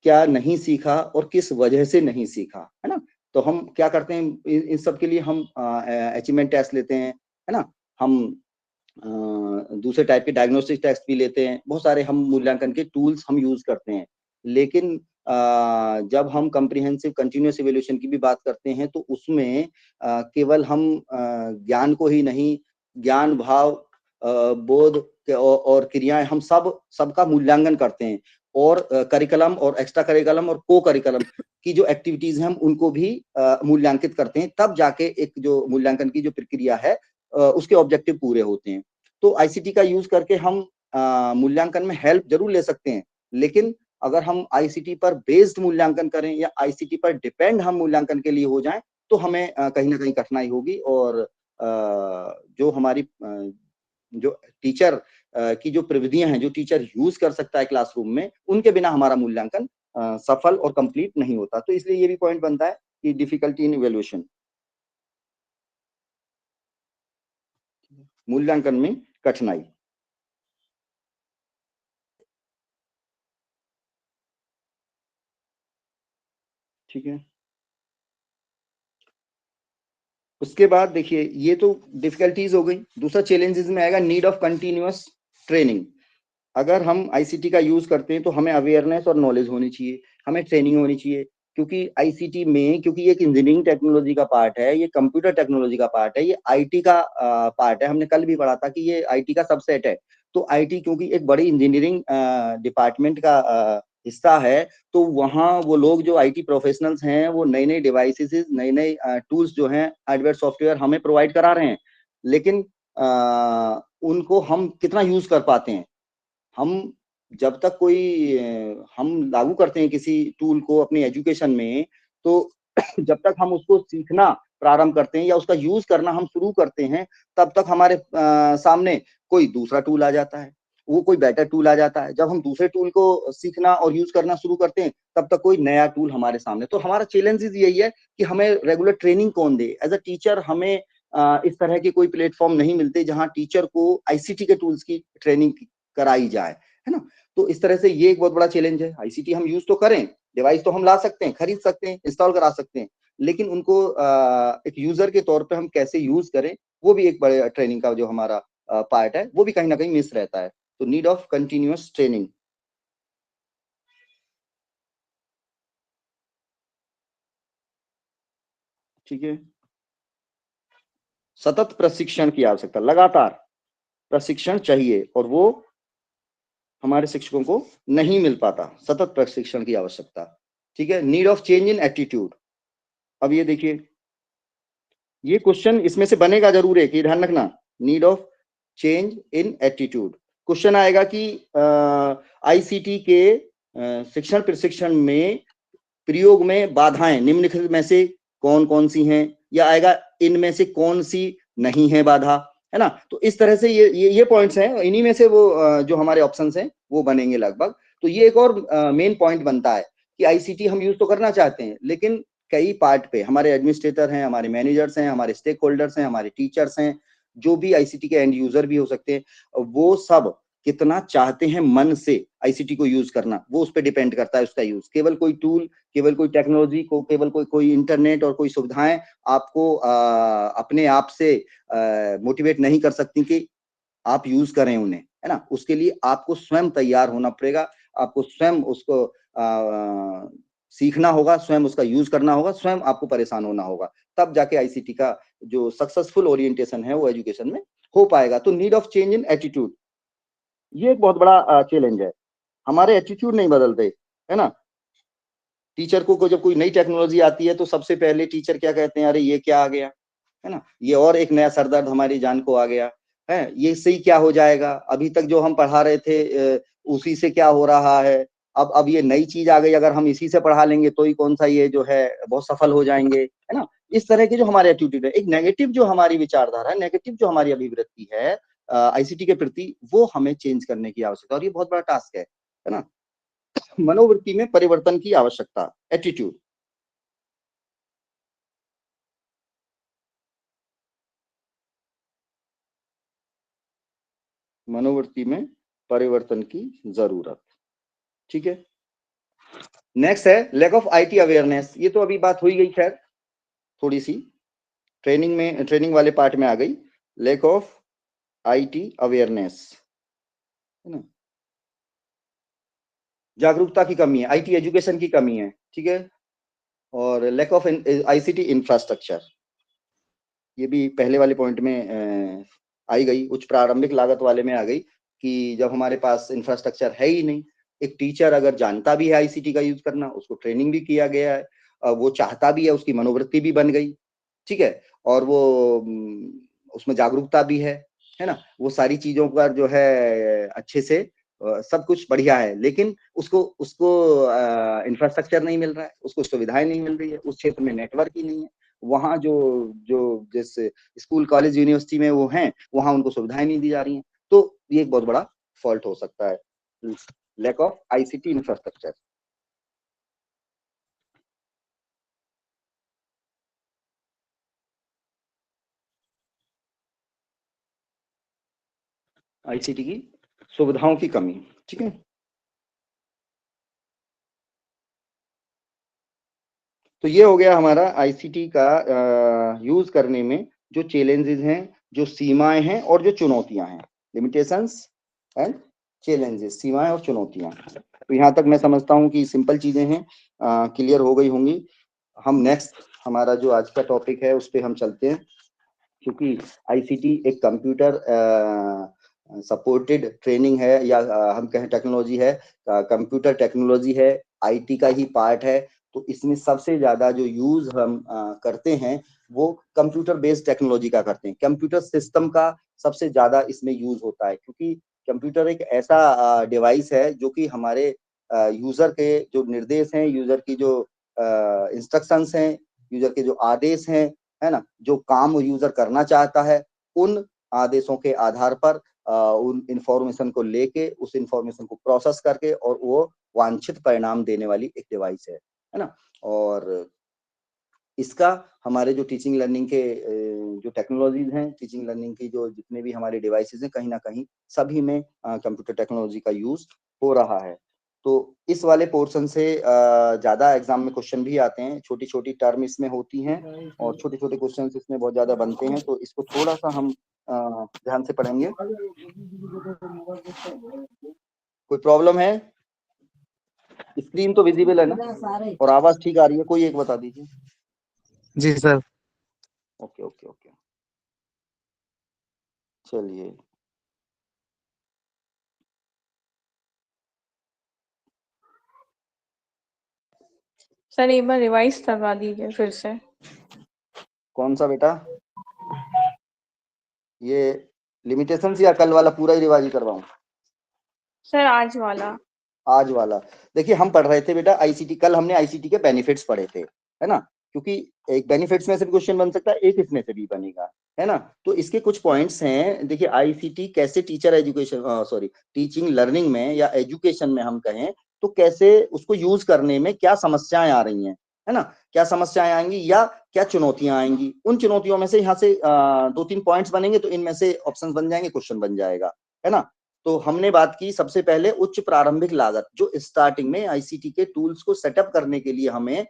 C: क्या नहीं सीखा और किस वजह से नहीं सीखा, है ना, तो हम क्या करते हैं, इन सब के लिए हम अचीवमेंट टेस्ट लेते हैं, है ना, हम दूसरे टाइप के डायग्नोस्टिक टेस्ट भी लेते हैं, बहुत सारे हम मूल्यांकन के टूल्स हम यूज करते हैं। लेकिन जब हम कॉम्प्रिहेंसिव कंटिन्यूअस इवैल्यूएशन की भी बात करते हैं तो उसमें केवल हम ज्ञान को ही नहीं, ज्ञान, भाव, बोध और क्रियाएं, हम सबका मूल्यांकन करते हैं। और करिकुलम और एक्स्ट्रा करिकुलम और को करिकुलम की जो एक्टिविटीज हैं हम उनको भी मूल्यांकित करते हैं, तब जाके एक जो मूल्यांकन की जो प्रक्रिया है उसके ऑब्जेक्टिव पूरे होते हैं। तो आईसीटी का यूज करके हम मूल्यांकन में हेल्प जरूर ले सकते हैं, लेकिन अगर हम आईसीटी पर बेस्ड मूल्यांकन करें या आईसीटी पर डिपेंड हम मूल्यांकन के लिए हो जाएं तो हमें कहीं ना कहीं कठिनाई होगी। और जो हमारी जो टीचर की जो प्रविधियां हैं, जो टीचर यूज कर सकता है क्लासरूम में, उनके बिना हमारा मूल्यांकन सफल और कंप्लीट नहीं होता। तो इसलिए ये भी पॉइंट बनता है कि डिफिकल्टी इन इवैल्यूएशन, मूल्यांकन में कठिनाई। ठीक है, उसके बाद देखिए, ये तो डिफिकल्टीज हो गई। दूसरा चैलेंजेस में आएगा नीड ऑफ कंटिन्यूअस ट्रेनिंग। अगर हम आईसीटी का यूज करते हैं तो हमें अवेयरनेस और नॉलेज होनी चाहिए, हमें ट्रेनिंग होनी चाहिए, क्योंकि आईसीटी में, क्योंकि ये एक इंजीनियरिंग टेक्नोलॉजी का पार्ट है, ये कंप्यूटर टेक्नोलॉजी का पार्ट है, ये आईटी का पार्ट है। हमने कल भी पढ़ा था कि ये आईटी का सबसेट है। तो आईटी क्योंकि एक बड़ी इंजीनियरिंग डिपार्टमेंट का हिस्सा है, तो वहाँ वो लोग जो आईटी प्रोफेशनल्स हैं वो नई नई डिवाइसेस, नई नई टूल्स जो हैं, हार्डवेयर सॉफ्टवेयर हमें प्रोवाइड करा रहे हैं। लेकिन उनको हम कितना यूज कर पाते हैं, हम जब तक कोई हम लागू करते हैं किसी टूल को अपनी एजुकेशन में, तो जब तक हम उसको सीखना प्रारंभ करते हैं या उसका यूज करना हम शुरू करते हैं, तब तक हमारे सामने कोई दूसरा टूल आ जाता है, वो कोई बेटर टूल आ जाता है। जब हम दूसरे टूल को सीखना और यूज करना शुरू करते हैं, तब तक कोई नया टूल हमारे सामने। तो हमारा चैलेंजेस यही है कि हमें रेगुलर ट्रेनिंग कौन दे। एज अ टीचर हमें इस तरह के कोई प्लेटफॉर्म नहीं मिलते जहां टीचर को आईसीटी के टूल्स की ट्रेनिंग कराई जाए, है ना। तो इस तरह से ये एक बहुत बड़ा चैलेंज है। आईसीटी हम यूज तो करें, डिवाइस तो हम ला सकते हैं, खरीद सकते हैं, इंस्टॉल करा सकते हैं, लेकिन उनको एक यूजर के तौर पे हम कैसे यूज करें, वो भी एक बड़े ट्रेनिंग का जो हमारा पार्ट है, वो भी कहीं ना कहीं मिस रहता है। तो नीड ऑफ कंटिन्यूअस ट्रेनिंग। ठीक है, सतत प्रशिक्षण की आवश्यकता, लगातार प्रशिक्षण चाहिए, और वो हमारे शिक्षकों को नहीं मिल पाता, सतत प्रशिक्षण की आवश्यकता। ठीक है, need of change in attitude. अब ये देखिए, ये क्वेश्चन इसमें से बनेगा जरूर, है कि ध्यान रखना, need of change in attitude. Question आएगा कि आईसीटी के शिक्षण प्रशिक्षण में प्रयोग में बाधाएं निम्नलिखित में से कौन कौन सी हैं, या आएगा इनमें से कौन सी नहीं है बाधा, है ना। तो इस तरह से ये पॉइंट्स हैं, इन्हीं में से वो जो हमारे ऑप्शंस हैं वो बनेंगे लगभग। तो ये एक और मेन पॉइंट बनता है कि आईसीटी हम यूज तो करना चाहते हैं, लेकिन कई पार्ट पे हमारे एडमिनिस्ट्रेटर हैं, हमारे मैनेजर्स हैं, हमारे स्टेक होल्डर्स हैं, हमारे टीचर्स हैं, जो भी आईसीटी के एंड यूजर भी हो सकते हैं, वो सब कितना चाहते हैं मन से आईसीटी को यूज करना, वो उस पर डिपेंड करता है उसका यूज। केवल कोई टूल, केवल कोई टेक्नोलॉजी को, केवल कोई इंटरनेट और कोई सुविधाएं आपको अपने आप से मोटिवेट नहीं कर सकती कि आप यूज करें उन्हें, है ना। उसके लिए आपको स्वयं तैयार होना पड़ेगा, आपको स्वयं उसको सीखना होगा, स्वयं उसका यूज करना होगा, स्वयं आपको परेशान होना होगा, तब जाके आईसीटी का जो सक्सेसफुल ओरिएंटेशन है वो एजुकेशन में हो पाएगा। तो need of change in attitude, ये एक बहुत बड़ा चैलेंज है। हमारे एटीट्यूड नहीं बदलते, है ना। टीचर को जब कोई नई टेक्नोलॉजी आती है तो सबसे पहले टीचर क्या कहते हैं, अरे ये क्या आ गया, है ना, ये और एक नया सरदर्द हमारी जान को आ गया है, ये सही क्या हो जाएगा, अभी तक जो हम पढ़ा रहे थे उसी से क्या हो रहा है, अब ये नई चीज आ गई, अगर हम इसी से पढ़ा लेंगे तो ही कौन सा ये जो है बहुत सफल हो जाएंगे, है ना। इस तरह के जो हमारे एटीट्यूड है, एक नेगेटिव जो हमारी विचारधारा है, नेगेटिव जो हमारी अभिवृत्ति है आईसीटी के प्रति, वो हमें चेंज करने की आवश्यकता है, और ये बहुत बड़ा टास्क है ना। मनोवृत्ति में परिवर्तन की आवश्यकता, एटीट्यूड। मनोवृत्ति में परिवर्तन की जरूरत, ठीक है। नेक्स्ट है लैक ऑफ आईटी अवेयरनेस, ये तो अभी बात हुई गई, खैर थोड़ी सी ट्रेनिंग वाले पार्ट में आ गई, लैक ऑफ आईटी अवेयरनेस, है ना, जागरूकता की कमी है, आईटी एजुकेशन की कमी है, ठीक है। और लैक ऑफ आईसीटी इंफ्रास्ट्रक्चर, ये भी पहले वाले पॉइंट में आई गई, उच्च प्रारंभिक लागत वाले में आ गई कि जब हमारे पास इंफ्रास्ट्रक्चर है ही नहीं, एक टीचर अगर जानता भी है आईसीटी का यूज करना, उसको ट्रेनिंग भी किया गया है, वो चाहता भी है, उसकी मनोवृत्ति भी बन गई, ठीक है, और वो उसमें जागरूकता भी है ना, वो सारी चीजों पर जो है अच्छे से सब कुछ बढ़िया है, लेकिन उसको इंफ्रास्ट्रक्चर नहीं मिल रहा है, उसको सुविधाएं नहीं मिल रही है, उस क्षेत्र में नेटवर्क ही नहीं है, वहाँ जो जिस स्कूल कॉलेज यूनिवर्सिटी में वो हैं, वहाँ उनको सुविधाएं नहीं दी जा रही हैं, तो ये एक बहुत बड़ा फॉल्ट हो सकता है, lack of ICT infrastructure. ICT की सुविधाओं की कमी, ठीक है। तो ये हो गया हमारा आईसीटी का यूज करने में जो चैलेंजेस हैं, जो सीमाएं हैं और जो चुनौतियां हैं, लिमिटेशंस एंड चैलेंजेस, सीमाएं और चुनौतियां। तो यहाँ तक मैं समझता हूँ कि सिंपल चीजें हैं, क्लियर हो गई होंगी। हम नेक्स्ट हमारा जो आज का टॉपिक है उस पर हम चलते हैं, क्योंकि आईसीटी एक कंप्यूटर सपोर्टेड ट्रेनिंग है, या हम कहें टेक्नोलॉजी है, कंप्यूटर टेक्नोलॉजी है, आईटी का ही पार्ट है, तो इसमें सबसे ज्यादा जो यूज हम करते हैं वो कंप्यूटर बेस्ड टेक्नोलॉजी का करते हैं, कंप्यूटर सिस्टम का सबसे ज्यादा इसमें यूज होता है, क्योंकि कंप्यूटर एक ऐसा डिवाइस है जो कि हमारे यूजर के जो निर्देश हैं, यूजर की जो इंस्ट्रक्शंस हैं, यूजर के जो आदेश हैं, है ना, जो काम यूजर करना चाहता है, उन आदेशों के आधार पर उन इंफॉर्मेशन को लेके, उस इंफॉर्मेशन को प्रोसेस करके और वो वांछित परिणाम देने वाली एक डिवाइस है ना। और इसका हमारे जो टीचिंग लर्निंग के जो टेक्नोलॉजीज हैं, टीचिंग लर्निंग की जो जितने भी हमारे डिवाइसेस हैं, कहीं ना कहीं सभी में कंप्यूटर टेक्नोलॉजी का यूज हो रहा है। तो इस वाले पोर्शन से ज्यादा एग्जाम में क्वेश्चन भी आते हैं, छोटी छोटी टर्म इसमें होती हैं और छोटे छोटे क्वेश्चन इसमें बहुत ज्यादा बनते हैं, तो इसको थोड़ा सा हम ध्यान से पढ़ेंगे। कोई प्रॉब्लम है? स्क्रीन तो विजिबल है ना, और आवाज ठीक आ रही है? कोई एक बता दीजिए।
E: जी सर।
C: ओके ओके ओके, चलिए।
D: सर एक बार रिवाइज करवा दीजिए फिर से।
C: कौन सा बेटा? ये लिमिटेशंस या कल वाला पूरा ही रिवाइज करवाऊं?
D: सर आज वाला।
C: आज वाला। देखिए हम पढ़ रहे थे बेटा आईसीटी, कल हमने आईसीटी के बेनिफिट्स पढ़े थे, है ना, क्योंकि एक बेनिफिट्स में से भी क्वेश्चन बन सकता है, एक इसमें से भी बनेगा, है ना। तो इसके कुछ पॉइंट्स हैं। देखिए आईसीटी कैसे टीचर एजुकेशन टीचिंग लर्निंग में या एजुकेशन में हम कहें तो कैसे उसको यूज करने में क्या समस्याएं आ रही हैं, है ना, क्या समस्याएं आएंगी या क्या चुनौतियां आएंगी, उन चुनौतियों में से यहाँ से 2-3 पॉइंट्स बनेंगे, तो इनमें से ऑप्शन बन जाएंगे, क्वेश्चन बन जाएगा, है ना। तो हमने बात की सबसे पहले उच्च प्रारंभिक लागत, जो स्टार्टिंग में आईसीटी के टूल्स को सेटअप करने के लिए हमें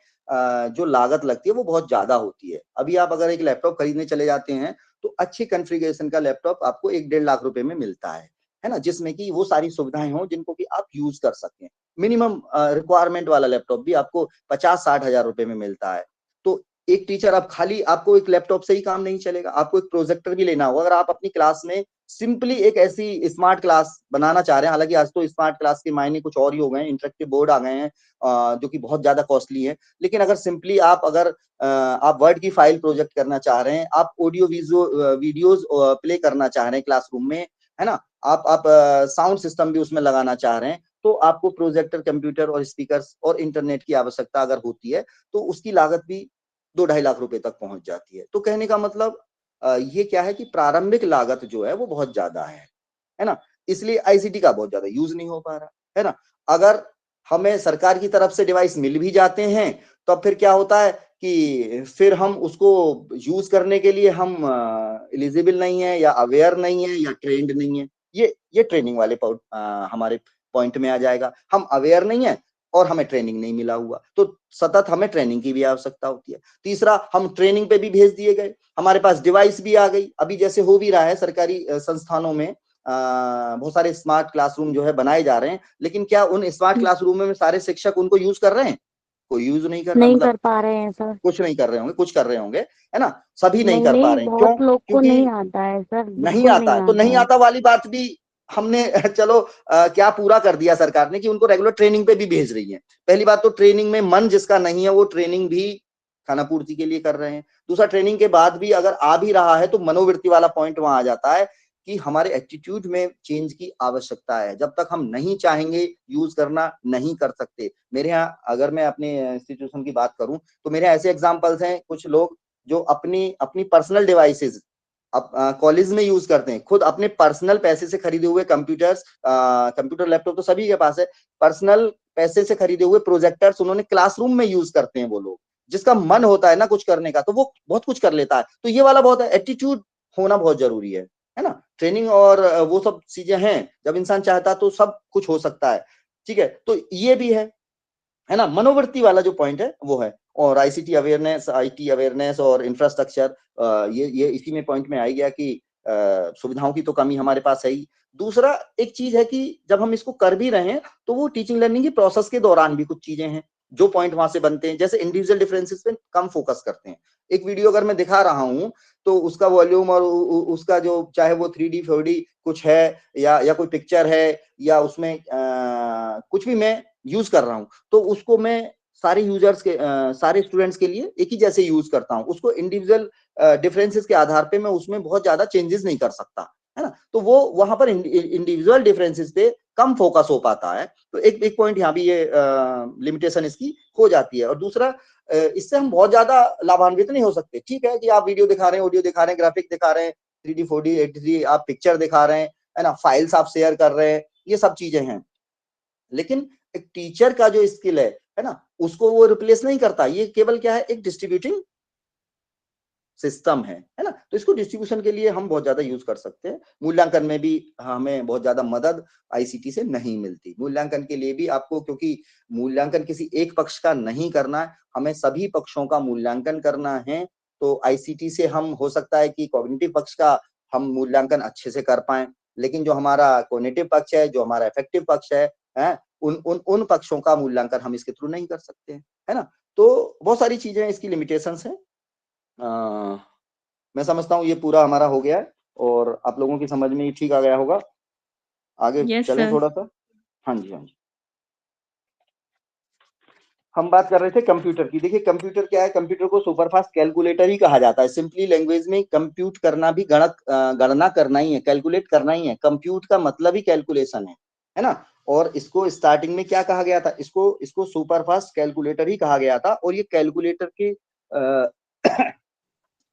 C: जो लागत लगती है वो बहुत ज्यादा होती है। अभी आप अगर एक लैपटॉप खरीदने चले जाते हैं तो अच्छी कॉन्फ़िगरेशन का लैपटॉप आपको 1-1.5 लाख रुपए में मिलता है है ना, जिसमें कि वो सारी सुविधाएं हों जिनको कि आप यूज कर सकें। मिनिमम रिक्वायरमेंट वाला लैपटॉप भी आपको 50-60 हजार रुपए में मिलता है। तो एक टीचर, आप खाली आपको एक लैपटॉप से ही काम नहीं चलेगा, आपको एक प्रोजेक्टर भी लेना होगा। अगर आप अपनी क्लास में सिंपली एक ऐसी स्मार्ट क्लास बनाना चाह रहे हैं, हालांकि आज तो स्मार्ट क्लास के मायने कुछ और ही हो गए हैं, इंटरेक्टिव बोर्ड आ गए हैं जो कि बहुत ज्यादा कॉस्टली है, लेकिन अगर सिंपली आप वर्ड की फाइल प्रोजेक्ट करना चाह रहे हैं, आप ऑडियो वीडियोज प्ले करना चाह रहे हैं क्लासरूम में, है ना, आप साउंड सिस्टम भी उसमें लगाना चाह रहे हैं, तो आपको प्रोजेक्टर, कंप्यूटर और स्पीकर्स और इंटरनेट की आवश्यकता अगर होती है तो उसकी लागत भी 2-2.5 लाख रुपए तक पहुंच जाती है। तो कहने का मतलब ये क्या है कि प्रारंभिक लागत जो है वो बहुत ज्यादा है ना, इसलिए आईसीटी का बहुत ज्यादा यूज नहीं हो पा रहा है ना। अगर हमें सरकार की तरफ से डिवाइस मिल भी जाते हैं तो फिर क्या होता है कि फिर हम उसको यूज करने के लिए हम एलिजिबल नहीं है, या अवेयर नहीं है, या ट्रेंड नहीं है। ये ट्रेनिंग वाले हमारे पॉइंट में आ जाएगा। हम अवेयर नहीं है और हमें ट्रेनिंग नहीं मिला हुआ, तो सतत हमें ट्रेनिंग की भी आवश्यकता होती है। तीसरा, हम ट्रेनिंग पे भी भेज दिए गए, हमारे पास डिवाइस भी आ गई। अभी जैसे हो भी रहा है सरकारी संस्थानों में, बहुत सारे स्मार्ट क्लासरूम जो है बनाए जा रहे हैं, लेकिन क्या उन स्मार्ट क्लासरूम में सारे शिक्षक उनको यूज कर रहे हैं? कोई यूज नहीं कर रहा,
F: नहीं
C: मतलब
F: कर पा रहे हैं सर।
C: कुछ नहीं कर रहे होंगे, कुछ कर रहे होंगे, है ना, सभी नहीं
F: नहीं
C: कर पा
F: नहीं,
C: रहे हैं। क्यों?
F: बहुत लोग को
C: क्योंकि
F: नहीं आता है सर,
C: नहीं
F: बिल्कुल
C: आता
F: नहीं
C: है। तो
F: आता
C: नहीं
F: है।
C: आता वाली बात भी हमने चलो क्या पूरा कर दिया सरकार ने कि उनको रेगुलर ट्रेनिंग पे भी भेज रही है। पहली बात तो ट्रेनिंग में मन जिसका नहीं है वो ट्रेनिंग भी खाना पूर्ति के लिए कर रहे हैं। दूसरा, ट्रेनिंग के बाद भी अगर आ भी रहा है तो मनोवृत्ति वाला पॉइंट वहां आ जाता है कि हमारे एटीट्यूड में चेंज की आवश्यकता है। जब तक हम नहीं चाहेंगे यूज करना, नहीं कर सकते। मेरे यहाँ, अगर मैं अपने इंस्टीट्यूशन की बात करूं तो मेरे ऐसे एग्जाम्पल्स हैं, कुछ लोग जो अपनी अपनी पर्सनल डिवाइसेस अब कॉलेज में यूज करते हैं, खुद अपने पर्सनल पैसे से खरीदे हुए कंप्यूटर लैपटॉप तो सभी के पास है, पर्सनल पैसे से खरीदे हुए प्रोजेक्टर्स उन्होंने क्लासरूम में यूज करते हैं। वो लोग, जिसका मन होता है ना कुछ करने का, तो वो बहुत कुछ कर लेता है। तो ये वाला बहुत एटीट्यूड होना बहुत जरूरी है ना। ट्रेनिंग और वो सब चीजें हैं, जब इंसान चाहता तो सब कुछ हो सकता है। ठीक है, तो ये भी है ना, मनोवृत्ति वाला जो पॉइंट है वो है। और आईटी अवेयरनेस और इंफ्रास्ट्रक्चर, ये इसी में पॉइंट में आ गया कि सुविधाओं की तो कमी हमारे पास है ही। दूसरा एक चीज है कि जब हम इसको कर भी रहे हैं तो वो टीचिंग लर्निंग की प्रोसेस के दौरान भी कुछ चीजें हैं जो पॉइंट वहां से बनते हैं, जैसे इंडिविजुअल डिफरेंसेस पे कम फोकस करते हैं। एक वीडियो अगर मैं दिखा रहा हूं तो उसका वॉल्यूम और उसका जो, चाहे वो 3D 4D कुछ है या कोई पिक्चर है, या उसमें कुछ भी मैं यूज कर रहा हूं, तो उसको मैं सारे यूजर्स के सारे स्टूडेंट्स के लिए एक ही जैसे यूज करता हूं। उसको इंडिविजुअल डिफरेंसेस के आधार पे मैं उसमें बहुत ज्यादा चेंजेस नहीं कर सकता, है ना। तो वो वहां पर इंडिविजुअल डिफरेंसेस पे कम फोकस हो पाता है। तो एक पॉइंट यहाँ भी ये लिमिटेशन इसकी हो जाती है। और दूसरा, इससे हम बहुत ज्यादा लाभान्वित नहीं हो सकते। ठीक है कि आप वीडियो दिखा रहे हैं, ऑडियो दिखा रहे हैं, ग्राफिक दिखा रहे हैं, 3D 4D 8D आप पिक्चर दिखा रहे हैं, है ना, फाइल्स आप शेयर कर रहे हैं, ये सब चीजें हैं, लेकिन एक टीचर का जो स्किल है ना, उसको वो रिप्लेस नहीं करता। ये केवल क्या है, एक डिस्ट्रीब्यूटिंग सिस्टम है ना। तो इसको डिस्ट्रीब्यूशन के लिए हम बहुत ज्यादा यूज कर सकते हैं। मूल्यांकन में भी हमें बहुत ज्यादा मदद आईसीटी से नहीं मिलती। मूल्यांकन के लिए भी आपको, क्योंकि मूल्यांकन किसी एक पक्ष का नहीं करना है, हमें सभी पक्षों का मूल्यांकन करना है। तो आईसीटी से हम, हो सकता है कि कॉग्निटिव पक्ष का हम मूल्यांकन अच्छे से कर पाए, लेकिन जो हमारा कॉग्निटिव पक्ष है, जो हमारा इफेक्टिव पक्ष है, उन पक्षों का मूल्यांकन हम इसके थ्रू नहीं कर सकते, है ना। तो बहुत सारी चीजें इसकी लिमिटेशंस हैं। मैं समझता हूँ ये पूरा हमारा हो गया है और आप लोगों की समझ में ये ठीक आ गया होगा। आगे
D: Yes,
C: चलें
D: sir.
C: थोड़ा सा। हाँ जी, हाँ जी। हम बात कर रहे थे कंप्यूटर की। देखिए कंप्यूटर क्या है, कंप्यूटर को सुपरफास्ट कैलकुलेटर ही कहा जाता है। सिंपली लैंग्वेज में कंप्यूट करना भी गणना करना ही है, कैलकुलेट करना ही है। कंप्यूट का मतलब ही कैलकुलेशन है ना। और इसको स्टार्टिंग में क्या कहा गया था, इसको सुपरफास्ट कैलकुलेटर ही कहा गया था। और ये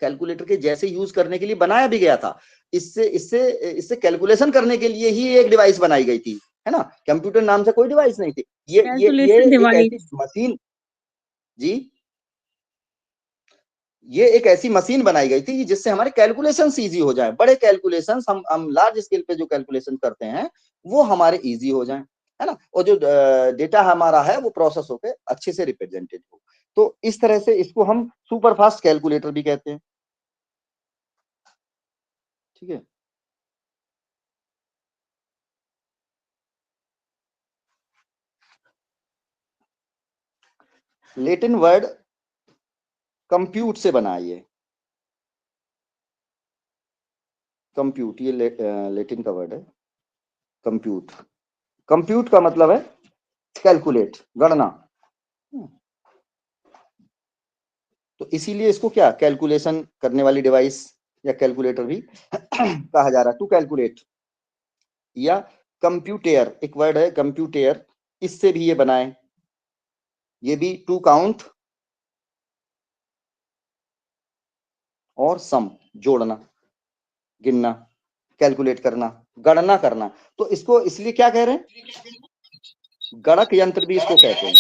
C: कैलकुलेटर के जैसे यूज करने के लिए बनाया भी गया था। इससे इससे इससे कैलकुलेशन करने के लिए ही एक डिवाइस बनाई गई थी, है ना। कंप्यूटर नाम से कोई डिवाइस नहीं थी। ये
D: Calculation
C: एक
D: device.
C: ऐसी मशीन, जी, ये एक ऐसी मशीन बनाई गई थी जिससे हमारे कैलकुलेशन इजी हो जाए। बड़े कैलकुलेशन, हम लार्ज स्केल पे जो कैलकुलेशन करते हैं वो हमारे इजी हो जाए, है ना। और जो डेटा हमारा है वो प्रोसेस होकर अच्छे से रिप्रेजेंटेड हो। तो इस तरह से इसको हम सुपर फास्ट कैलकुलेटर भी कहते हैं। ठीक है, लेटिन वर्ड कंप्यूट से बना है ये, कंप्यूट, ये लेटिन का वर्ड है कंप्यूट। कंप्यूट का मतलब है कैलकुलेट, गणना। तो इसीलिए इसको क्या कैलकुलेशन करने वाली डिवाइस या कैलकुलेटर भी कहा जा रहा है, टू कैलकुलेट। या कंप्यूटेयर, एक वर्ड है कंप्यूटेयर, इससे भी ये बनाए, ये भी टू काउंट और सम, जोड़ना, गिनना, कैलकुलेट करना, गणना करना। तो इसको इसलिए क्या कह रहे हैं, गणक यंत्र भी इसको कहते हैं,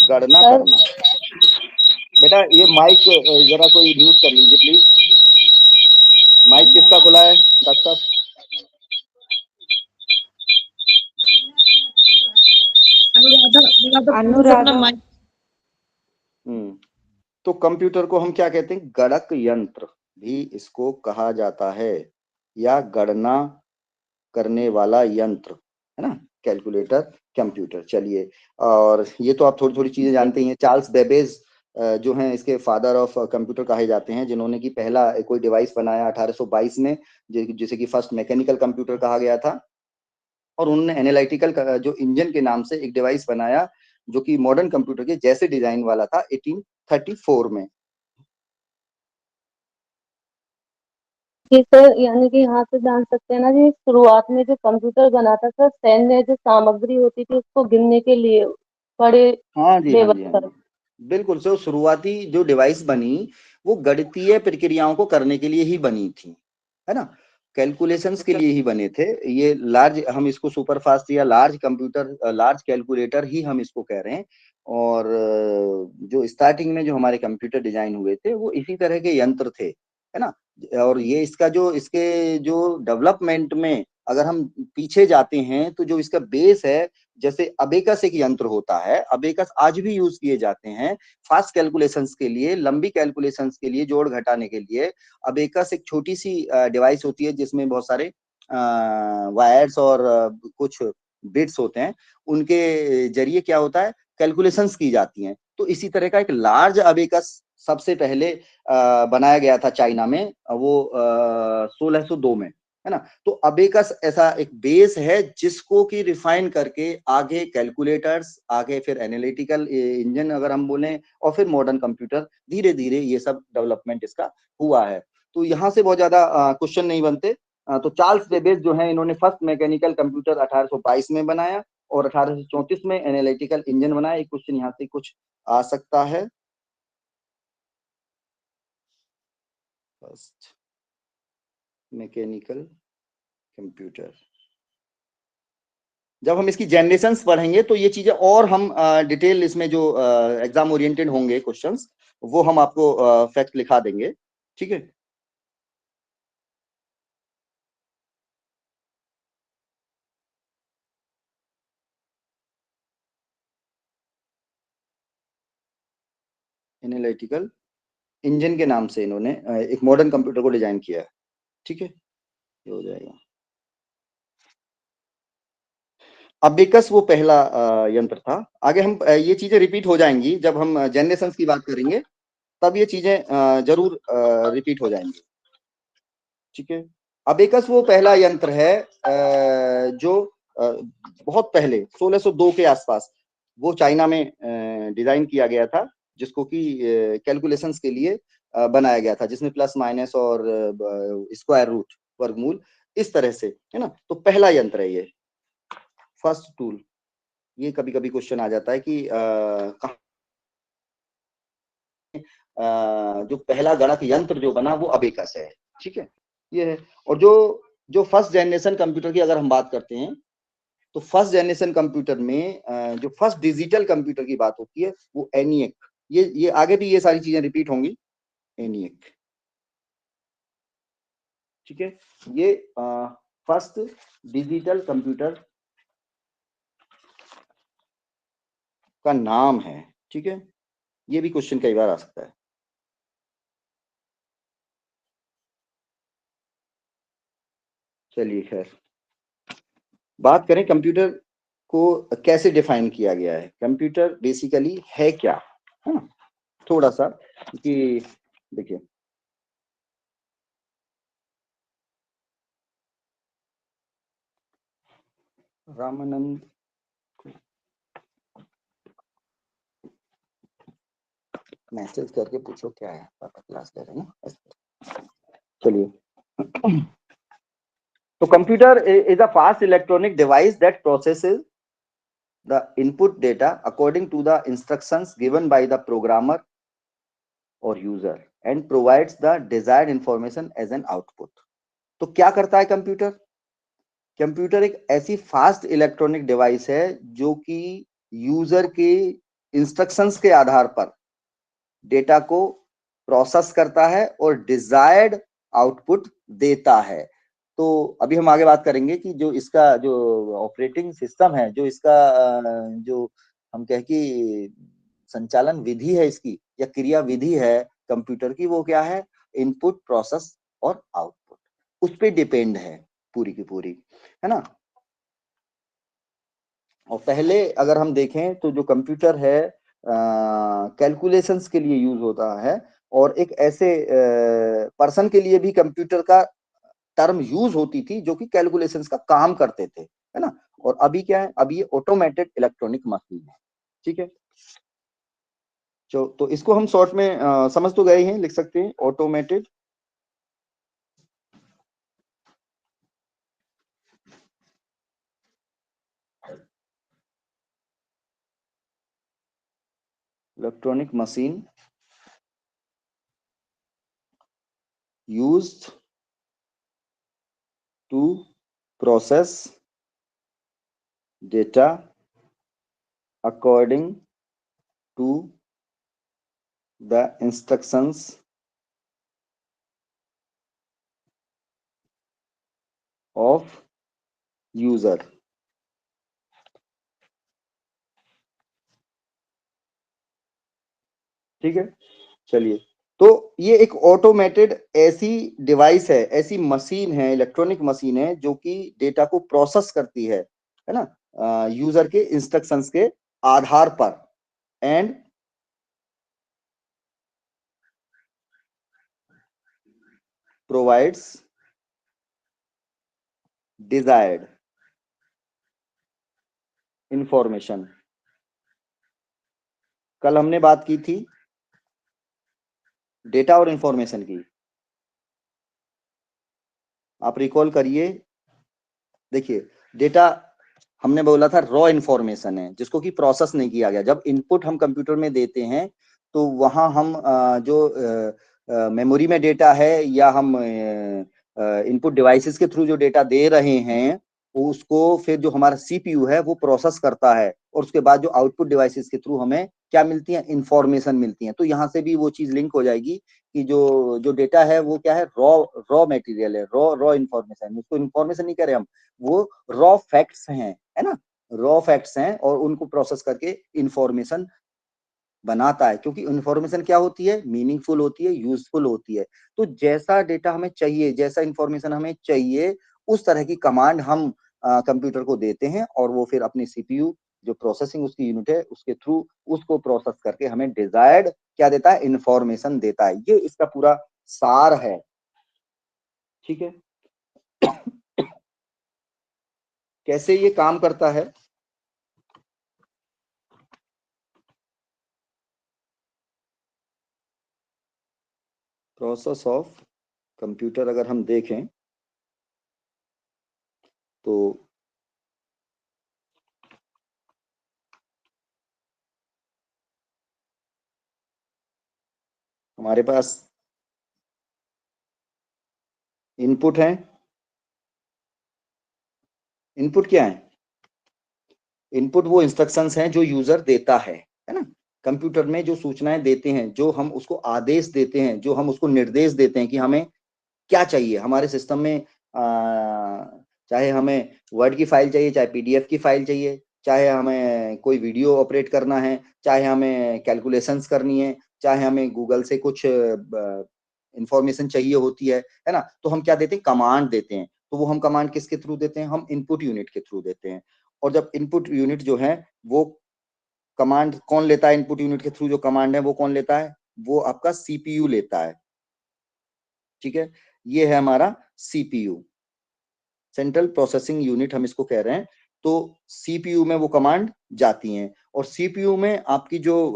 C: गणना
D: सर
C: करना। बेटा ये माइक जरा कोई म्यूट कर लीजिए प्लीज। माइक किसका खुला है डॉक्टर साहब?
B: अनुराधा।
C: तो कंप्यूटर को हम क्या कहते हैं, गणक यंत्र भी इसको कहा जाता है, या गणना करने वाला यंत्र, है ना, कैलकुलेटर, कंप्यूटर। चलिए, और ये तो आप थोड़ी थोड़ी चीजें जानते ही हैं। चार्ल्स बेबेज जो हैं इसके फादर ऑफ कंप्यूटर कहे जाते हैं, जिन्होंने कि पहला कोई डिवाइस बनाया 1822 में, जिसे कि फर्स्ट मैकेनिकल कंप्यूटर कहा गया था। और उन्होंने एनालिटिकल जो इंजन के नाम से एक डिवाइस बनाया, जो कि मॉडर्न कंप्यूटर के जैसे डिजाइन वाला था 1834 में।
F: जी सर, यानी कि यहाँ से जान सकते हैं ना जी, शुरुआत में जो कंप्यूटर बना था सर, सैन्य जो सामग्री होती थी उसको गिनने के लिए, बड़े
C: हाँ जी, हाँ
F: लेवल
C: जी, हाँ
F: पर।
C: जी, बिल्कुल। सो शुरुआती जो डिवाइस बनी वो गणितीय प्रक्रियाओं को करने के लिए ही बनी थी, है ना, कैलकुलेशंस के लिए ही बने थे। ये लार्ज, हम इसको सुपर फास्ट या लार्ज कंप्यूटर, लार्ज कैलकुलेटर ही हम इसको कह रहे हैं। और जो स्टार्टिंग में जो हमारे कंप्यूटर डिजाइन हुए थे वो इसी तरह के यंत्र थे, है ना। और ये इसका जो, इसके जो डेवलपमेंट में अगर हम पीछे जाते हैं तो जो इसका बेस है, जैसे अबेकस एक यंत्र होता है, अबेकस आज भी यूज किए जाते हैं फास्ट कैलकुलेशंस के लिए, लंबी कैलकुलेशंस के लिए, जोड़ घटाने के लिए। अबेकस एक छोटी सी डिवाइस होती है जिसमें बहुत सारे वायर्स और कुछ बिट्स होते हैं, उनके जरिए क्या होता है, कैलकुलेशंस की जाती हैं। तो इसी तरह का एक लार्ज अबेकस सबसे पहले बनाया गया था चाइना में, वो 1602 में, है ना। तो अबेकस ऐसा एक बेस है जिसको कि रिफाइन करके आगे कैलकुलेटर्स, आगे फिर एनालिटिकल इंजन अगर हम बोलें, और फिर मॉडर्न कंप्यूटर, धीरे धीरे ये सब डेवलपमेंट इसका हुआ है। तो यहाँ से बहुत ज्यादा क्वेश्चन नहीं बनते। तो चार्ल्स बेबेज जो है, इन्होंने फर्स्ट मैकेनिकल कंप्यूटर 1822 में बनाया, और 1834 में एनालिटिकल इंजन बनाया। एक क्वेश्चन यहाँ से कुछ आ सकता है, फर्स्ट मैकेनिकल कंप्यूटर। जब हम इसकी जनरेशंस पढ़ेंगे तो ये चीजें और हम डिटेल, इसमें जो एग्जाम ओरिएंटेड होंगे क्वेश्चंस, वो हम आपको फैक्ट लिखा देंगे, ठीक है। एनालिटिकल इंजन के नाम से इन्होंने एक मॉडर्न कंप्यूटर को डिजाइन किया है, ठीक है, ये हो जाएगा। अबेकस वो पहला यंत्र था। आगे हम ये चीजें रिपीट हो जाएंगी जब हम जनरेशंस की बात करेंगे, तब ये चीजें जरूर रिपीट हो जाएंगी, ठीक है। अबेकस वो पहला यंत्र है जो बहुत पहले 1602 के आसपास वो चाइना में डिजाइन किया गया था, जिसको कि कैलकुलेशंस के लिए बनाया गया था, जिसमें प्लस माइनस और स्क्वायर रूट, वर्गमूल, इस तरह से, है ना। तो पहला यंत्र है ये, फर्स्ट टूल। ये कभी कभी क्वेश्चन आ जाता है कि जो पहला गणक यंत्र जो बना वो अबेकस है, ठीक है, ये है। और जो जो फर्स्ट जनरेशन कंप्यूटर की अगर हम बात करते हैं, तो फर्स्ट जनरेशन कंप्यूटर में जो फर्स्ट डिजिटल कंप्यूटर की बात होती है वो एनिएक, ये आगे भी ये सारी चीजें रिपीट होंगी, एनिएक, ठीक है। ये फर्स्ट डिजिटल कंप्यूटर का नाम है, ठीक है। ये भी क्वेश्चन कई बार आ सकता है। चलिए खैर, बात करें कंप्यूटर को कैसे डिफाइन किया गया है। कंप्यूटर बेसिकली है क्या, है ना, थोड़ा सा कि देखिए रामानंद मैसेज करके पूछो क्या है, पापा क्लास ले रहे हैं ना। चलिए, तो computer is a fast electronic device that processes the input data according to the instructions given by the programmer or user and provides the desired information as an output। तो क्या करता है कंप्यूटर? कंप्यूटर एक ऐसी फास्ट इलेक्ट्रॉनिक डिवाइस है जो कि यूजर के इंस्ट्रक्शंस के आधार पर डेटा को प्रोसेस करता है और डिजायर्ड आउटपुट देता है। तो अभी हम आगे बात करेंगे कि जो इसका जो ऑपरेटिंग सिस्टम है, जो इसका जो हम कह कि संचालन विधि है इसकी या क्रिया विधि है कंप्यूटर की, वो क्या है, इनपुट प्रोसेस और आउटपुट, उस पे डिपेंड है पूरी की पूरी, है ना। और पहले अगर हम देखें तो जो कंप्यूटर है कैलकुलेशंस के लिए यूज होता है, और एक ऐसे पर्सन के लिए भी कंप्यूटर का टर्म यूज होती थी जो कि कैलकुलेशंस का काम करते थे, है ना। और अभी क्या है, अभी ये ऑटोमेटेड इलेक्ट्रॉनिक मशीन है, ठीक है। तो इसको हम शॉर्ट में समझ तो गए हैं, लिख सकते हैं automated electronic machine used to process data according to the instructions of user। ठीक है, चलिए, तो ये एक ऑटोमेटेड ऐसी डिवाइस है, ऐसी मशीन है, इलेक्ट्रॉनिक मशीन है जो कि डेटा को प्रोसेस करती है ना, यूजर के इंस्ट्रक्शंस के आधार पर, एंड प्रोवाइड्स डिजायर्ड इंफॉर्मेशन। कल हमने बात की थी डेटा और इंफॉर्मेशन की, आप रिकॉल करिए। देखिए, डेटा हमने बोला था रॉ इंफॉर्मेशन है जिसको कि प्रोसेस नहीं किया गया। जब इनपुट हम कंप्यूटर में देते हैं तो वहां हम जो मेमोरी में डेटा है या हम इनपुट डिवाइसेस के थ्रू जो डेटा दे रहे हैं, उसको फिर जो हमारा सीपीयू है वो प्रोसेस करता है, और उसके बाद जो आउटपुट डिवाइसेस के थ्रू हमें क्या मिलती है, इंफॉर्मेशन मिलती है। तो यहाँ से भी वो चीज लिंक हो जाएगी कि जो जो डेटा है वो क्या है, रॉ रॉ मटेरियल है, रॉ रॉ इंफॉर्मेशन। उसको इंफॉर्मेशन नहीं कह रहे हम, वो रॉ फैक्ट्स हैं, है ना, रॉ फैक्ट्स हैं, और उनको प्रोसेस करके इंफॉर्मेशन बनाता है। क्योंकि इंफॉर्मेशन क्या होती है, मीनिंगफुल होती है, यूजफुल होती है। तो जैसा डेटा हमें चाहिए, जैसा इंफॉर्मेशन हमें चाहिए, उस तरह की कमांड हम कंप्यूटर को देते हैं, और वो फिर अपने सीपीयू जो प्रोसेसिंग उसकी यूनिट है उसके थ्रू उसको प्रोसेस करके हमें डिजायर्ड क्या देता है, इंफॉर्मेशन देता है। ये इसका पूरा सार है, ठीक है। कैसे ये काम करता है, प्रोसेस ऑफ कंप्यूटर अगर हम देखें तो हमारे पास इनपुट है। इनपुट क्या है, इनपुट वो इंस्ट्रक्शंस हैं जो यूजर देता है ना। कंप्यूटर में जो सूचनाएं देते हैं, जो हम उसको आदेश देते हैं, जो हम उसको निर्देश देते हैं कि हमें क्या चाहिए हमारे सिस्टम में, चाहे हमें वर्ड की फाइल चाहिए, चाहे पीडीएफ की फाइल चाहिए, चाहे हमें कोई वीडियो ऑपरेट करना है, चाहे हमें कैलकुलेशंस करनी है, चाहे हमें गूगल से कुछ इंफॉर्मेशन चाहिए होती है ना, तो हम क्या देते हैं, कमांड देते हैं। तो वो हम कमांड किसके थ्रू देते हैं, हम इनपुट यूनिट के थ्रू देते हैं। और जब इनपुट यूनिट जो है वो कमांड कौन लेता है, इनपुट यूनिट के थ्रू जो कमांड है वो कौन लेता है, वो आपका सीपीयू लेता है। ठीक है, ये है हमारा सीपीयू, सेंट्रल प्रोसेसिंग यूनिट हम इसको कह रहे हैं। तो सीपीयू में वो कमांड जाती हैं, और सीपीयू में आपकी जो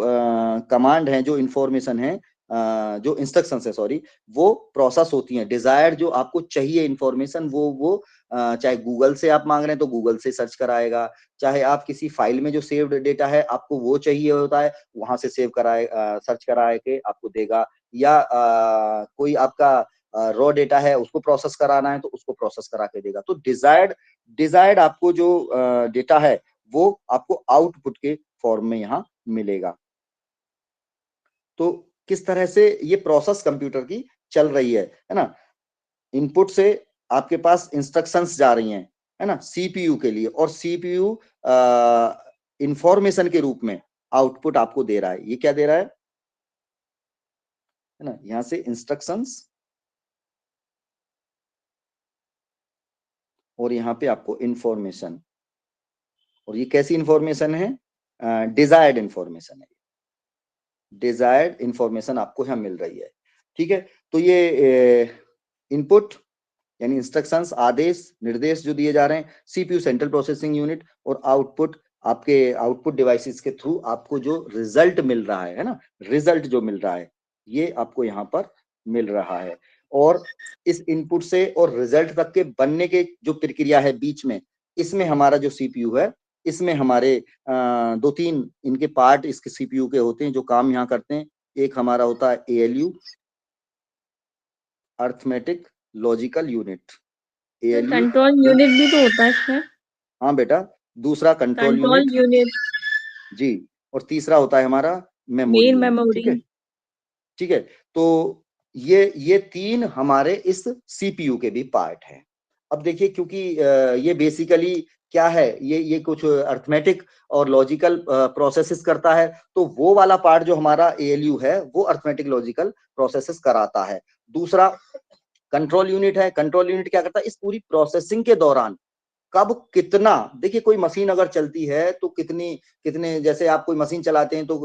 C: कमांड है, जो इंफॉर्मेशन है, जो इंस्ट्रक्शंस है सॉरी, वो प्रोसेस होती हैं। डिजायर्ड जो आपको चाहिए इंफॉर्मेशन वो चाहे गूगल से आप मांग रहे हैं तो गूगल से सर्च कराएगा, चाहे आप किसी फाइल में जो सेव्ड डेटा है आपको वो चाहिए होता है, वहां से सेव कराए सर्च कराए के आपको देगा, या कोई आपका रॉ डेटा है उसको प्रोसेस कराना है तो उसको प्रोसेस करा के देगा। तो डिजायर्ड आपको जो डेटा है वो आपको आउटपुट के फॉर्म में यहाँ मिलेगा। तो किस तरह से ये प्रोसेस कंप्यूटर की चल रही है ना, इनपुट से आपके पास इंस्ट्रक्शंस जा रही हैं, है ना, सीपीयू के लिए, और सीपीयू इंफॉर्मेशन के रूप में आउटपुट आपको दे रहा है। ये क्या दे रहा है ना, यहां से इंस्ट्रक्शंस और यहाँ पे आपको इंफॉर्मेशन, और ये कैसी इंफॉर्मेशन है, डिजायर्ड इंफॉर्मेशन है, डिजायर्ड इंफॉर्मेशन आपको यहाँ मिल रही है। ठीक है, तो ये इनपुट यानी इंस्ट्रक्शंस, आदेश, निर्देश जो दिए जा रहे हैं सीपीयू सेंट्रल प्रोसेसिंग यूनिट, और आउटपुट आपके आउटपुट डिवाइसेस के थ्रू आपको जो रिजल्ट मिल रहा है ना, रिजल्ट जो मिल रहा है ये आपको यहाँ पर मिल रहा है। और इस इनपुट से और रिजल्ट तक के बनने के जो प्रक्रिया है बीच में, इसमें हमारा जो सीपीयू है, इसमें हमारे 2-3 इनके पार्ट इसके सीपीयू के होते हैं जो काम यहाँ करते हैं। एक हमारा होता है ALU, arithmetic logical unit, ALU.
D: Control unit भी तो होता है इसमें।
C: हाँ बेटा, दूसरा कंट्रोल
D: कंट्रोल
C: यूनिट
D: यूनिट,
C: जी, और तीसरा होता है हमारा मेमोरी
D: मेन
C: यूनिट।
D: मेमोरी।
C: ठीक है, ठीक है, तो ये 3 हमारे इस सीपीयू के भी पार्ट है। अब देखिए, क्योंकि ये बेसिकली क्या है, ये कुछ अर्थमेटिक और लॉजिकल प्रोसेसेस करता है, तो वो वाला पार्ट जो हमारा एएलयू है वो अर्थमेटिक लॉजिकल प्रोसेसेस कराता है। दूसरा कंट्रोल यूनिट है, कंट्रोल यूनिट क्या करता है, इस पूरी प्रोसेसिंग के दौरान कब कितना, देखिए कोई मशीन अगर चलती है तो कितने, जैसे आप कोई मशीन चलाते हैं तो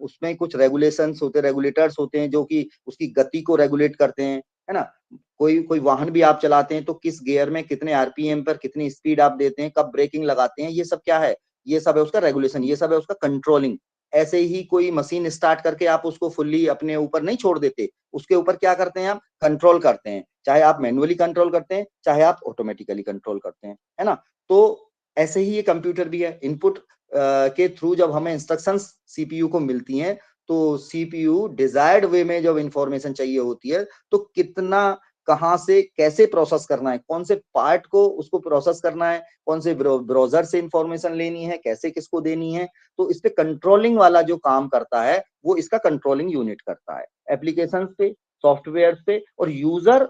C: उसमें कुछ रेगुलेशंस होते, रेगुलेटर्स होते हैं जो कि उसकी गति को रेगुलेट करते हैं, है ना। कोई वाहन भी आप चलाते हैं तो किस गियर में कितने आरपीएम पर कितनी स्पीड आप देते हैं, कब ब्रेकिंग लगाते हैं, ये सब क्या है, ये सब है उसका रेगुलेशन, ये सब है उसका कंट्रोलिंग। ऐसे ही कोई मशीन स्टार्ट करके आप उसको फुल्ली अपने ऊपर नहीं छोड़ देते, उसके ऊपर क्या करते हैं, आप कंट्रोल करते हैं, चाहे आप मैनुअली कंट्रोल करते हैं चाहे आप ऑटोमेटिकली कंट्रोल करते हैं, है ना। तो ऐसे ही ये कंप्यूटर भी है, इनपुट के थ्रू जब हमें इंस्ट्रक्शंस सीपीयू को मिलती हैं तो सीपीयू डिजायर्ड वे में जब इंफॉर्मेशन चाहिए होती है तो कितना, कहां से कैसे प्रोसेस करना है, कौन से पार्ट को उसको प्रोसेस करना है, कौन से ब्राउजर से इंफॉर्मेशन लेनी है, कैसे किसको देनी है, तो इस पे कंट्रोलिंग वाला जो काम करता है वो इसका कंट्रोलिंग यूनिट करता है। एप्लीकेशन पे, सॉफ्टवेयर पे, और यूजर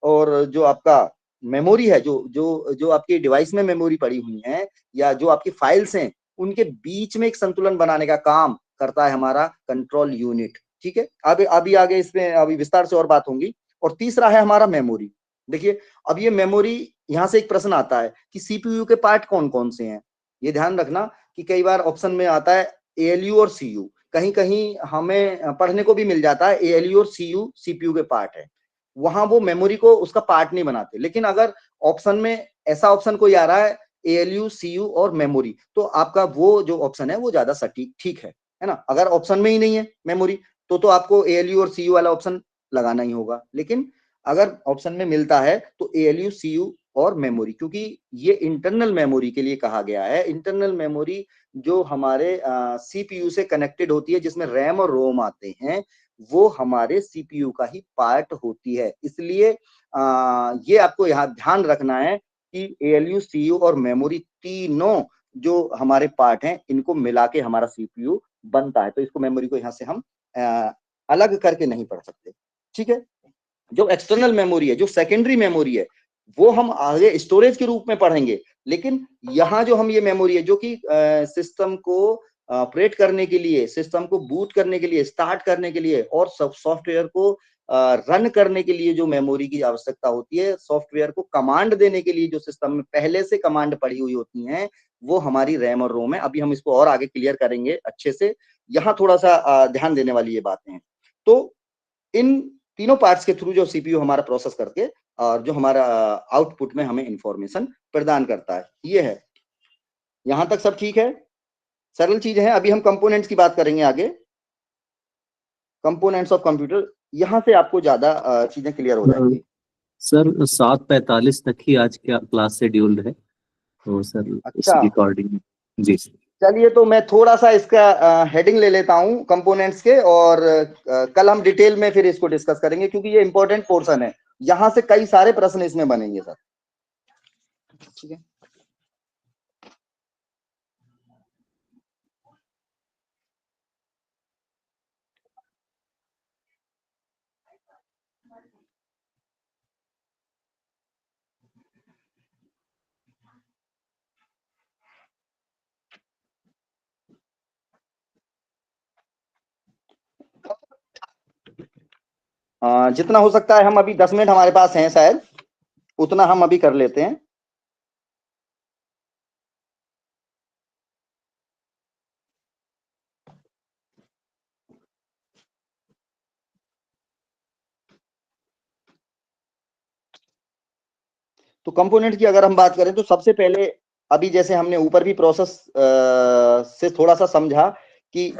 C: और जो आपका मेमोरी है, जो आपकी डिवाइस में मेमोरी पड़ी हुई है या जो आपकी फाइल्स हैं, उनके बीच में एक संतुलन बनाने का काम करता है हमारा कंट्रोल यूनिट। ठीक है, अभी आगे इसमें अभी विस्तार से और बात होंगी। और तीसरा है हमारा मेमोरी। देखिए, अब ये मेमोरी, यहां से एक प्रश्न आता है कि सीपीयू के पार्ट कौन कौन से हैं। ये ध्यान रखना कि कई बार ऑप्शन में आता है एएलयू और सीयू, कहीं कहीं हमें पढ़ने को भी मिल जाता है एएलयू और सीयू सीपीयू के पार्ट है, वहां वो मेमोरी को उसका पार्ट नहीं बनाते। लेकिन अगर ऑप्शन में ऐसा ऑप्शन कोई आ रहा है एएलयू, सीयू और मेमोरी, तो आपका वो जो ऑप्शन है वो ज्यादा सटीक ठीक है ना। अगर ऑप्शन में ही नहीं है मेमोरी तो आपको एएलयू और सीयू वाला ऑप्शन लगाना ही होगा। लेकिन अगर ऑप्शन में मिलता है तो एएलयू, सीयू और मेमोरी, क्योंकि ये इंटरनल मेमोरी के लिए कहा गया है। इंटरनल मेमोरी जो हमारे सीपीयू से कनेक्टेड होती है, जिसमें रैम और रोम आते हैं, वो हमारे सीपीयू का ही पार्ट होती है। इसलिए ये आपको यहाँ ध्यान रखना है कि एएलयू, सीयू और मेमोरी तीनों जो हमारे पार्ट हैं, इनको मिला के हमारा सीपीयू बनता है। तो इसको मेमोरी को यहाँ से हम अलग करके नहीं पढ़ सकते। ठीक है, जो एक्सटर्नल मेमोरी है, जो सेकेंडरी मेमोरी है, वो हम आगे स्टोरेज के रूप में पढ़ेंगे। लेकिन यहाँ जो हम ये मेमोरी है जो कि सिस्टम को ऑपरेट करने के लिए, सिस्टम को बूट करने के लिए, स्टार्ट करने के लिए और सब सॉफ्टवेयर को रन करने के लिए जो मेमोरी की आवश्यकता होती है, सॉफ्टवेयर को कमांड देने के लिए जो सिस्टम में पहले से कमांड पड़ी हुई होती हैं, वो हमारी रैम और रोम है। अभी हम इसको और आगे क्लियर करेंगे अच्छे से, यहाँ थोड़ा सा ध्यान देने वाली ये बातें हैं। तो इन तीनों पार्ट्स के थ्रू जो सीपीयू हमारा प्रोसेस करके और जो हमारा आउटपुट में हमें इंफॉर्मेशन प्रदान करता है, ये है। यहां तक सब ठीक है, सरल चीज है। अभी हम कंपोनेंट्स की बात करेंगे आगे, कंपोनेंट्स ऑफ कंप्यूटर, यहां से आपको ज्यादा चीजें क्लियर हो जाएंगी।
A: सर 7:45 तक ही आज क्या क्लास शेड्यूल्ड है, तो सर
C: अच्छा,
A: उसी अकॉर्डिंग। जी सर।
C: चलिए तो मैं थोड़ा सा इसका हेडिंग ले लेता हूं कंपोनेंट्स के, और कल हम डिटेल में फिर इसको डिस्कस करेंगे, क्योंकि ये इंपॉर्टेंट पोर्शन है, यहां से कई सारे प्रश्न इसमें बनेंगे सर। ठीक है, जितना हो सकता है हम अभी 10 मिनट हमारे पास हैं शायद, उतना हम अभी कर लेते हैं। तो कंपोनेंट की अगर हम बात करें तो सबसे पहले, अभी जैसे हमने ऊपर भी प्रोसेस से थोड़ा सा समझा कि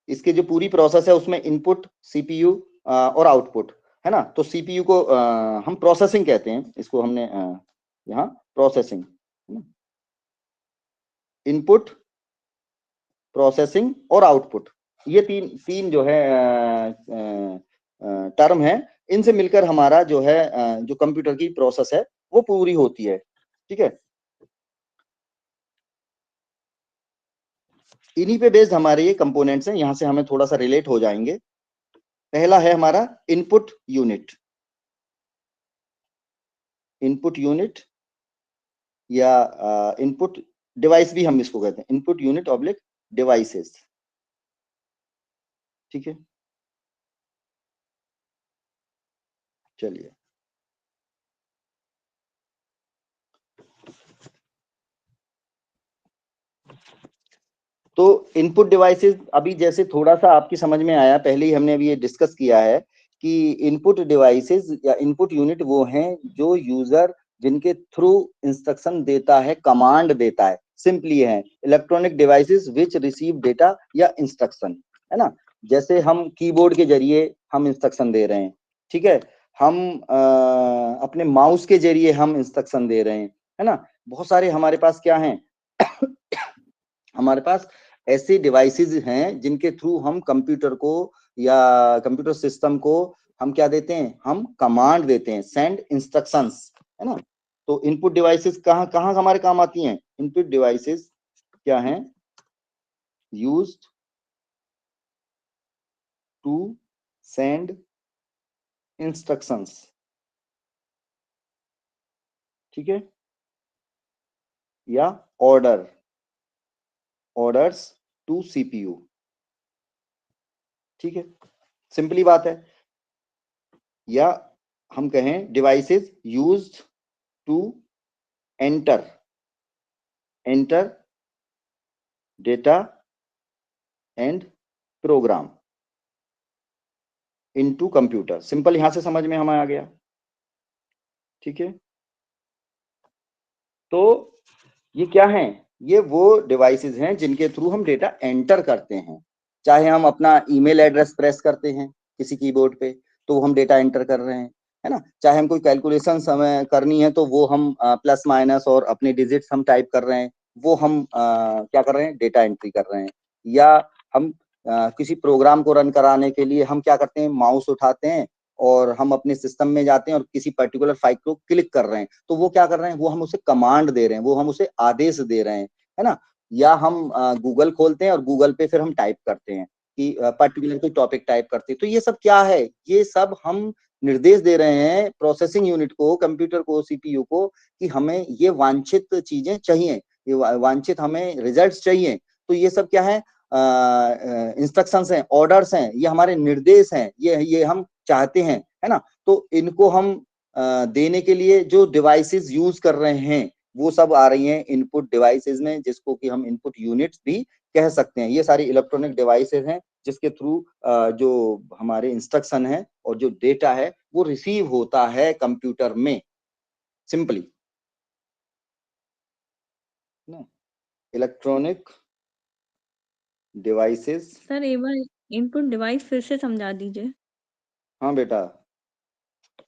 C: इसके जो पूरी प्रोसेस है उसमें इनपुट, सीपीयू और आउटपुट है ना। तो सीपीयू को हम प्रोसेसिंग कहते हैं, इसको हमने यहाँ प्रोसेसिंग, इनपुट, प्रोसेसिंग और आउटपुट, ये तीन जो है टर्म है। इनसे मिलकर हमारा जो है जो कंप्यूटर की प्रोसेस है वो पूरी होती है। ठीक है, इन्हीं पे बेस्ड हमारे ये कंपोनेंट्स हैं, यहां से हमें थोड़ा सा रिलेट हो जाएंगे। पहला है हमारा इनपुट यूनिट, इनपुट यूनिट या इनपुट डिवाइस भी हम इसको कहते हैं, इनपुट यूनिट ऑब्लिक डिवाइसेस। ठीक है, चलिए तो इनपुट डिवाइसेस, अभी जैसे थोड़ा सा आपकी समझ में आया, पहले ही हमने अभी ये डिस्कस किया है कि इनपुट डिवाइसेस या इनपुट यूनिट वो हैं जो यूजर जिनके थ्रू इंस्ट्रक्शन देता है, कमांड देता है। सिंपली है electronic devices which receive data या इंस्ट्रक्शन, है ना। जैसे हम कीबोर्ड के जरिए हम इंस्ट्रक्शन दे रहे हैं, ठीक है, हम अपने माउस के जरिए हम इंस्ट्रक्शन दे रहे हैं, है ना। बहुत सारे हमारे पास क्या हैं हमारे पास ऐसे डिवाइसेस हैं जिनके थ्रू हम कंप्यूटर को या कंप्यूटर सिस्टम को हम क्या देते हैं, हम कमांड देते हैं, सेंड इंस्ट्रक्शंस, है ना। तो इनपुट डिवाइसेस कहाँ कहाँ हमारे काम आती हैं? इनपुट डिवाइसेस क्या हैं? यूज्ड टू सेंड इंस्ट्रक्शंस, ठीक है, या ऑर्डर्स टू सीपीयू। ठीक है, सिंपली बात है। या हम कहें devices used to enter data and program into computer. Simple यहां से समझ में हमें आ गया। ठीक है, तो ये क्या है? ये वो डिवाइसेस हैं जिनके थ्रू हम डेटा एंटर करते हैं। चाहे हम अपना ईमेल एड्रेस प्रेस करते हैं किसी कीबोर्ड पे तो हम डेटा एंटर कर रहे हैं, है ना। चाहे हम कोई कैलकुलेशन हमें करनी है तो वो हम प्लस माइनस और अपने डिजिट्स हम टाइप कर रहे हैं, वो हम क्या कर रहे हैं, डेटा एंट्री कर रहे हैं। या हम किसी प्रोग्राम को रन कराने के लिए हम क्या करते हैं, माउस उठाते हैं और हम अपने सिस्टम में जाते हैं और किसी पर्टिकुलर फाइल को क्लिक कर रहे हैं, तो वो क्या कर रहे हैं, वो हम उसे कमांड दे रहे हैं, वो हम उसे आदेश दे रहे हैं, है ना। या हम गूगल खोलते हैं और गूगल पे फिर हम टाइप करते हैं कि पर्टिकुलर कोई टॉपिक टाइप करते हैं। तो ये सब क्या है? ये सब हम निर्देश दे रहे हैं प्रोसेसिंग यूनिट को, कंप्यूटर को, सीपीयू को, कि हमें ये वांछित चीजें चाहिए, ये वांछित हमें रिजल्ट्स चाहिए। तो ये सब क्या है? इंस्ट्रक्शंस हैं, ऑर्डर्स हैं, ये हमारे निर्देश हैं, ये हम चाहते हैं, है ना। तो इनको हम देने के लिए जो डिवाइसेस यूज कर रहे हैं वो सब आ रही हैं इनपुट डिवाइसेस में, जिसको कि हम इनपुट यूनिट्स भी कह सकते हैं। ये सारी इलेक्ट्रॉनिक डिवाइसेस हैं जिसके थ्रू जो हमारे इंस्ट्रक्शन है और जो डेटा है वो रिसीव होता है कंप्यूटर में, सिंपली ना। Electronic devices.
D: सर एक बार इनपुट डिवाइस फिर से समझा दीजिए।
C: हाँ बेटा,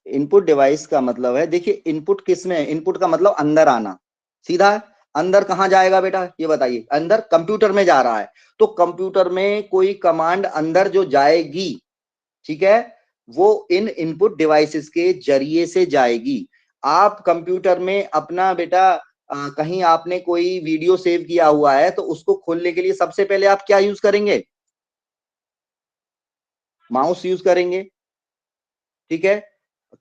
C: इनपुट डिवाइस का मतलब है, देखिए इनपुट किसमें है, इनपुट का मतलब अंदर आना, सीधा है। अंदर कहाँ जाएगा बेटा ये बताइए, अंदर कंप्यूटर में जा रहा है, तो कंप्यूटर में कोई कमांड अंदर जो जाएगी, ठीक है, वो इन इनपुट डिवाइसेस के जरिए से जाएगी। आप कंप्यूटर में अपना बेटा कहीं आपने कोई वीडियो सेव किया हुआ है तो उसको खोलने के लिए सबसे पहले आप क्या यूज करेंगे, माउस यूज करेंगे, ठीक है।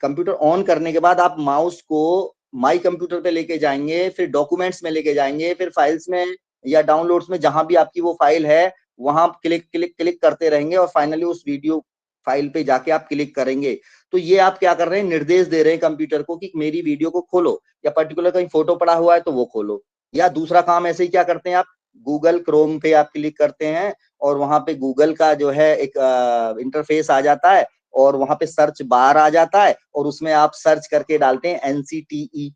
C: कंप्यूटर ऑन करने के बाद आप माउस को माई कंप्यूटर पे लेके जाएंगे, फिर डॉक्यूमेंट्स में लेके जाएंगे, फिर फाइल्स में या डाउनलोड्स में, जहां भी आपकी वो फाइल है वहां क्लिक क्लिक क्लिक करते रहेंगे और फाइनली उस वीडियो फाइल पे जाके आप क्लिक करेंगे। तो ये आप क्या कर रहे हैं, निर्देश दे रहे हैं कंप्यूटर को कि मेरी वीडियो को खोलो, या पर्टिकुलर कहीं फोटो पड़ा हुआ है तो वो खोलो। या दूसरा काम ऐसे ही क्या करते हैं आप, गूगल क्रोम पे आप क्लिक करते हैं और वहां पे गूगल का जो है एक इंटरफेस आ जाता है और वहां पे सर्च बार आ जाता है और उसमें आप सर्च करके डालते हैं NCTE,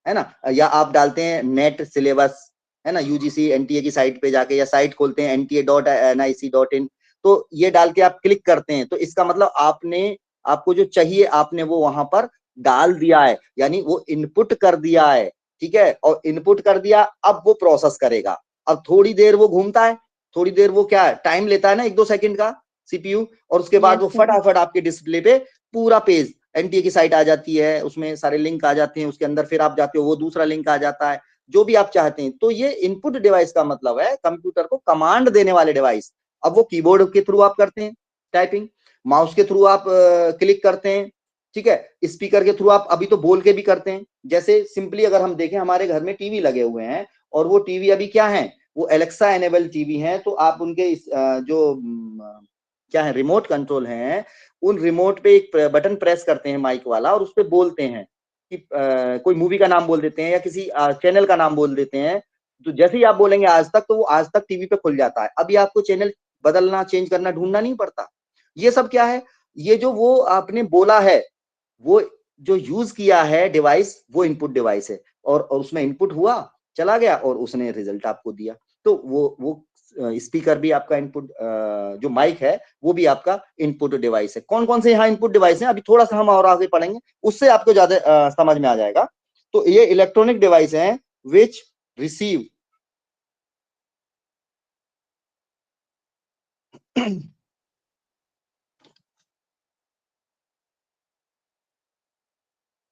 C: है ना, या आप डालते हैं नेट सिलेबस, है ना, UGC NTA की साइट पे जाके, या साइट खोलते हैं nta.nic.in, तो ये डाल के आप क्लिक करते हैं। तो इसका मतलब आपको जो चाहिए आपने वो वहां पर डाल दिया है, यानी वो इनपुट कर दिया है, ठीक है। और इनपुट कर दिया, अब वो प्रोसेस करेगा। अब थोड़ी देर वो घूमता है, थोड़ी देर वो क्या टाइम लेता है ना, 1-2 सेकंड का CPU, और उसके बाद वो फटाफट आपके डिस्प्ले पे पूरा पेज NTA की साइट आ जाती है, उसमें सारे लिंक आ जाते हैं, उसके अंदर फिर आप जाते हो वो दूसरा लिंक आ जाता है, जो भी आप चाहते हैं। तो ये इनपुट डिवाइस का मतलब है कंप्यूटर को कमांड देने वाले डिवाइस। अब वो कीबोर्ड के थ्रू आप करते हैं टाइपिंग, माउस के थ्रू आप क्लिक करते हैं, ठीक है, स्पीकर के थ्रू आप अभी तो बोल के भी करते हैं। जैसे सिंपली अगर हम देखें, हमारे घर में टीवी लगे हुए हैं और वो टीवी अभी क्या है, वो एलेक्सा एनेबल टीवी है, तो आप उनके जो क्या है रिमोट कंट्रोल है, उन रिमोट पे एक बटन प्रेस करते हैं माइक वाला और उस पे बोलते हैं कि कोई मूवी का नाम बोल देते हैं या किसी चैनल का नाम बोल देते हैं। तो जैसे ही आप बोलेंगे आज तक, तो वो आज तक टीवी पे खुल जाता है। अभी आपको चैनल बदलना, चेंज करना, ढूंढना नहीं पड़ता। ये सब क्या है, ये जो वो आपने बोला है, वो जो यूज किया है डिवाइस, वो इनपुट डिवाइस है, और उसमें इनपुट हुआ, चला गया और उसने रिजल्ट आपको दिया। तो वो स्पीकर भी आपका इनपुट, जो माइक है वो भी आपका इनपुट डिवाइस है। कौन कौन से यहाँ इनपुट डिवाइस हैं अभी थोड़ा सा हम और आगे पढ़ेंगे, उससे आपको ज्यादा समझ में आ जाएगा। तो ये इलेक्ट्रॉनिक डिवाइस हैं विच रिसीव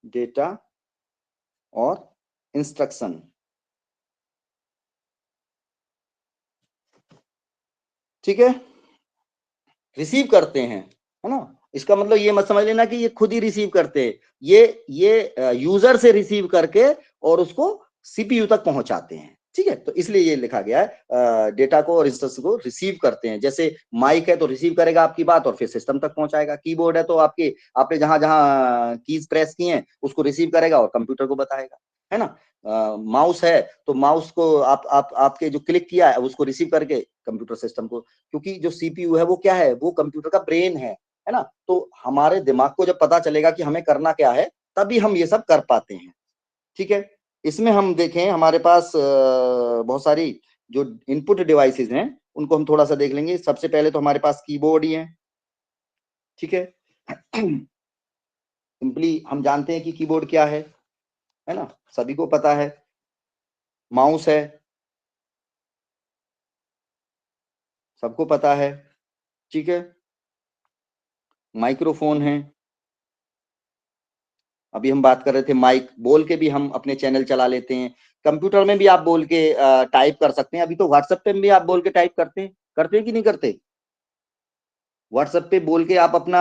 C: डेटा और इंस्ट्रक्शन, ठीक है, रिसीव करते हैं, है ना। इसका मतलब ये मत समझ लेना कि ये खुद ही रिसीव करते हैं, ये यूजर से रिसीव करके और उसको CPU तक पहुंचाते हैं, ठीक है। तो इसलिए ये लिखा गया है डेटा को और इंस्ट्रक्शन को रिसीव करते हैं। जैसे माइक है तो रिसीव करेगा आपकी बात और फिर सिस्टम तक पहुंचाएगा, कीबोर्ड है तो आपने जहां जहां कीज प्रेस की हैं उसको रिसीव करेगा और कंप्यूटर को बताएगा, है ना। माउस है तो माउस को आपके जो क्लिक किया है उसको रिसीव करके कंप्यूटर सिस्टम को, क्योंकि जो CPU है वो क्या है, वो कंप्यूटर का ब्रेन है ना। तो हमारे दिमाग को जब पता चलेगा कि हमें करना क्या है, तभी हम ये सब कर पाते हैं, ठीक है। इसमें हम देखें हमारे पास बहुत सारी जो इनपुट डिवाइसेस हैं उनको हम थोड़ा सा देख लेंगे। सबसे पहले तो हमारे पास कीबोर्ड ही है, ठीक है। सिंपली हम जानते हैं कि कीबोर्ड क्या है ना, सभी को पता है। माउस है, सबको पता है, ठीक है। माइक्रोफोन है, अभी हम बात कर रहे थे माइक, बोल के भी हम अपने चैनल चला लेते हैं। कंप्यूटर में भी आप बोल के टाइप कर सकते हैं। अभी तो व्हाट्सएप पे भी आप बोल के टाइप करते हैं कि नहीं करते। व्हाट्सएप पे बोल के आप अपना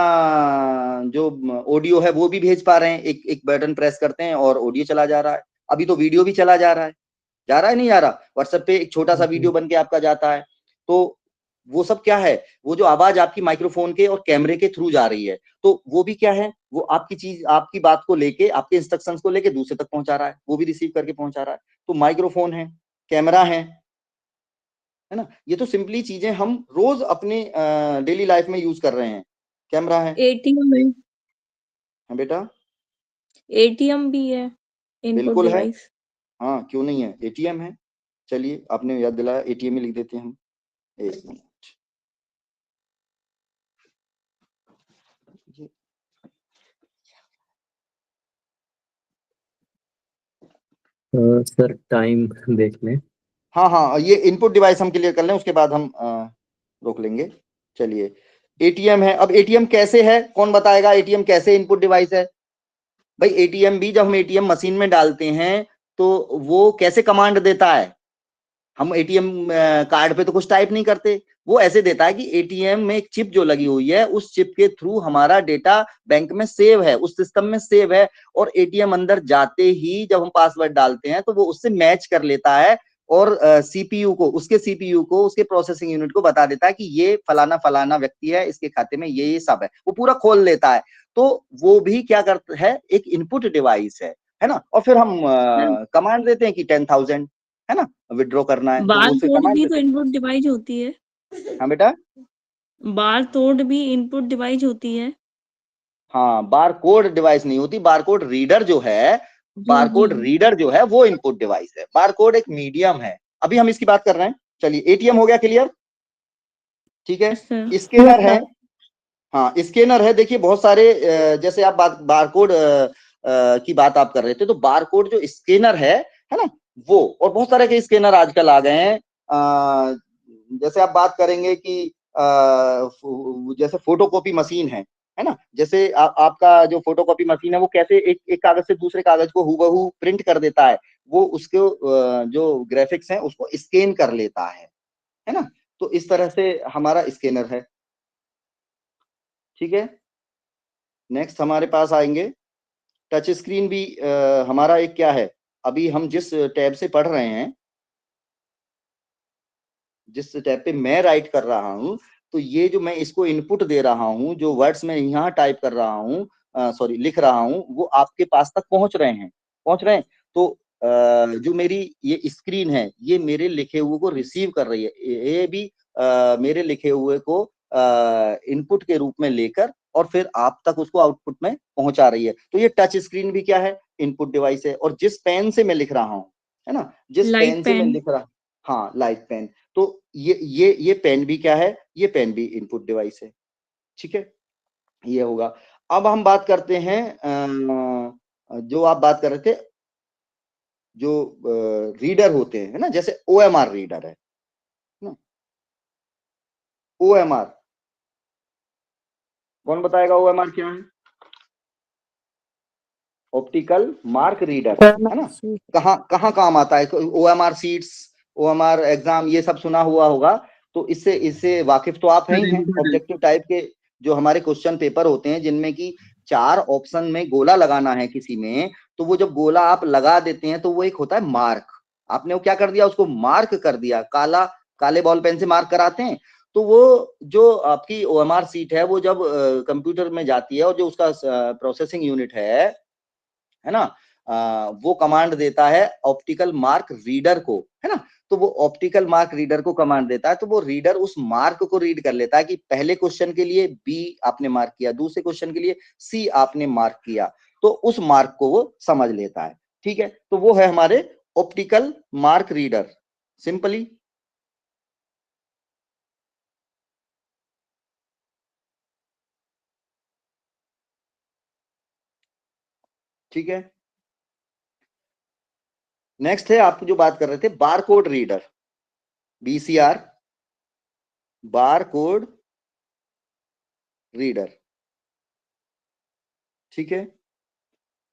C: जो ऑडियो है वो भी भेज पा रहे हैं, एक एक बटन प्रेस करते हैं और ऑडियो चला जा रहा है। अभी तो वीडियो भी चला जा रहा है नहीं जा रहा। व्हाट्सएप पे एक छोटा सा वीडियो बन के आपका जाता है। तो वो सब क्या है, वो जो आवाज आपकी माइक्रोफोन के और कैमरे के थ्रू जा रही है, तो वो भी क्या है, वो आपकी चीज, आपकी बात को लेके, आपके इंस्ट्रक्शंस को लेके दूसरे तक पहुंचा रहा है, वो भी रिसीव करके पहुंचा रहा है। तो माइक्रोफोन है, कैमरा है ना, ये तो सिंपली चीजें हम रोज अपने डेली लाइफ में यूज कर रहे हैं। कैमरा है,
D: एटीएम है,
C: हाँ बेटा,
D: एटीएम भी है, इनपुट
C: बिल्कुल है,
D: डिवाइस।
C: हाँ क्यों नहीं है, एटीएम है। चलिए आपने याद दिलाया, एटीएम ही लिख देते हैं हम। एक मिनट,
A: सर टाइम देख लें।
C: हाँ हाँ, ये इनपुट डिवाइस हम क्लियर कर लें, उसके बाद हम रोक लेंगे। चलिए, एटीएम है। अब एटीएम कैसे है, कौन बताएगा एटीएम कैसे इनपुट डिवाइस है? भाई एटीएम भी जब हम एटीएम मशीन में डालते हैं तो वो कैसे कमांड देता है? हम एटीएम कार्ड पे तो कुछ टाइप नहीं करते, वो ऐसे देता है कि एटीएम में एक चिप जो लगी हुई है, उस चिप के थ्रू हमारा डेटा बैंक में सेव है, उस सिस्टम में सेव है, और एटीएम अंदर जाते ही जब हम पासवर्ड डालते हैं तो वो उससे मैच कर लेता है और सीपीयू को, उसके प्रोसेसिंग यूनिट को बता देता है कि ये फलाना फलाना व्यक्ति है, इसके खाते में ये सब है, वो पूरा खोल लेता है। तो वो भी क्या करता है, एक इनपुट डिवाइस है ना। और फिर हम कमांड देते हैं कि 10,000 है ना, विड्रॉ करना है, तो वो उसे
D: बारकोड
C: कमांड
D: भी तो
C: देते हैं।
D: इनपुट डिवाइस होती है।
C: हाँ बेटा,
D: बारकोड भी इनपुट डिवाइस होती है।
C: हाँ बार कोड डिवाइस नहीं होती, बारकोड रीडर जो है,
D: जी
C: बारकोड
D: जी।
C: रीडर जो है वो इनपुट डिवाइस है, बारकोड एक मीडियम है। अभी हम इसकी बात कर रहे हैं। चलिए, एटीएम हो गया क्लियर, ठीक है।
D: Yes sir.
C: स्कैनर है, हाँ स्कैनर है। देखिए बहुत सारे जैसे आप बारकोड की बात आप कर रहे थे, तो बारकोड जो स्कैनर है ना, वो, और बहुत सारे के स्कैनर आजकल आ गए हैं। जैसे आप बात करेंगे कि जैसे फोटोकॉपी मशीन है ना, जैसे आपका जो फोटोकॉपी मशीन है वो कैसे एक कागज से दूसरे कागज को हूबहू प्रिंट कर देता है, वो उसके जो ग्राफिक्स हैं उसको स्कैन कर लेता है ना। तो इस तरह से हमारा स्कैनर है, ठीक है। नेक्स्ट हमारे पास आएंगे टच स्क्रीन भी। हमारा एक क्या है, अभी हम जिस टैब से पढ़ रहे हैं, जिस टैब पे मैं राइट कर रहा हूं, तो ये जो मैं इसको इनपुट दे रहा हूं, जो वर्ड्स मैं यहाँ टाइप कर रहा हूँ, सॉरी लिख रहा हूँ, वो आपके पास तक पहुंच रहे हैं। तो जो मेरी ये स्क्रीन है, ये मेरे लिखे हुए को रिसीव कर रही है, ये भी मेरे लिखे हुए को इनपुट के रूप में लेकर और फिर आप तक उसको आउटपुट में पहुंचा रही है। तो ये टच स्क्रीन भी क्या है, इनपुट डिवाइस है। और जिस पेन से मैं लिख रहा हूँ, है ना, जिस
D: लाइट
C: पेन से मैं
D: पेन।
C: लिख रहा, हाँ लाइट पेन, तो ये पेन भी क्या है, ये पेन भी इनपुट डिवाइस है, ठीक है। ये होगा। अब हम बात करते हैं जो आप बात कर रहे थे, जो रीडर होते हैं, है ना, जैसे ओएमआर रीडर है ना, ओएमआर, कौन बताएगा ओएमआर क्या है? ऑप्टिकल मार्क रीडर, है ना। कहाँ कहाँ काम आता है? ओएमआर सीट्स, ओएमआर एग्जाम, ये सब सुना हुआ होगा, तो इससे इससे वाकिफ तो आप हैं ही हैं। ऑब्जेक्टिव टाइप के जो हमारे क्वेश्चन पेपर होते हैं, जिनमें कि 4 ऑप्शन में गोला लगाना है किसी में, तो वो जब गोला आप लगा देते हैं तो वो एक होता है मार्क। आपने वो क्या कर दिया, उसको मार्क कर दिया, काले बॉल पेन से मार्क कराते हैं। तो वो जो आपकी ओएमआर सीट है, वो जब कंप्यूटर में जाती है और जो उसका प्रोसेसिंग यूनिट है ना, वो कमांड देता है ऑप्टिकल मार्क रीडर को, है ना। तो वो ऑप्टिकल मार्क रीडर को कमांड देता है, तो वो रीडर उस मार्क को रीड कर लेता है कि पहले क्वेश्चन के लिए बी आपने मार्क किया, दूसरे क्वेश्चन के लिए सी आपने मार्क किया, तो उस मार्क को वो समझ लेता है, ठीक है। तो वो है हमारे ऑप्टिकल मार्क रीडर, सिंपली। ठीक है। नेक्स्ट है, आप जो बात कर रहे थे, barcode reader, BCR, barcode reader, ठीक है।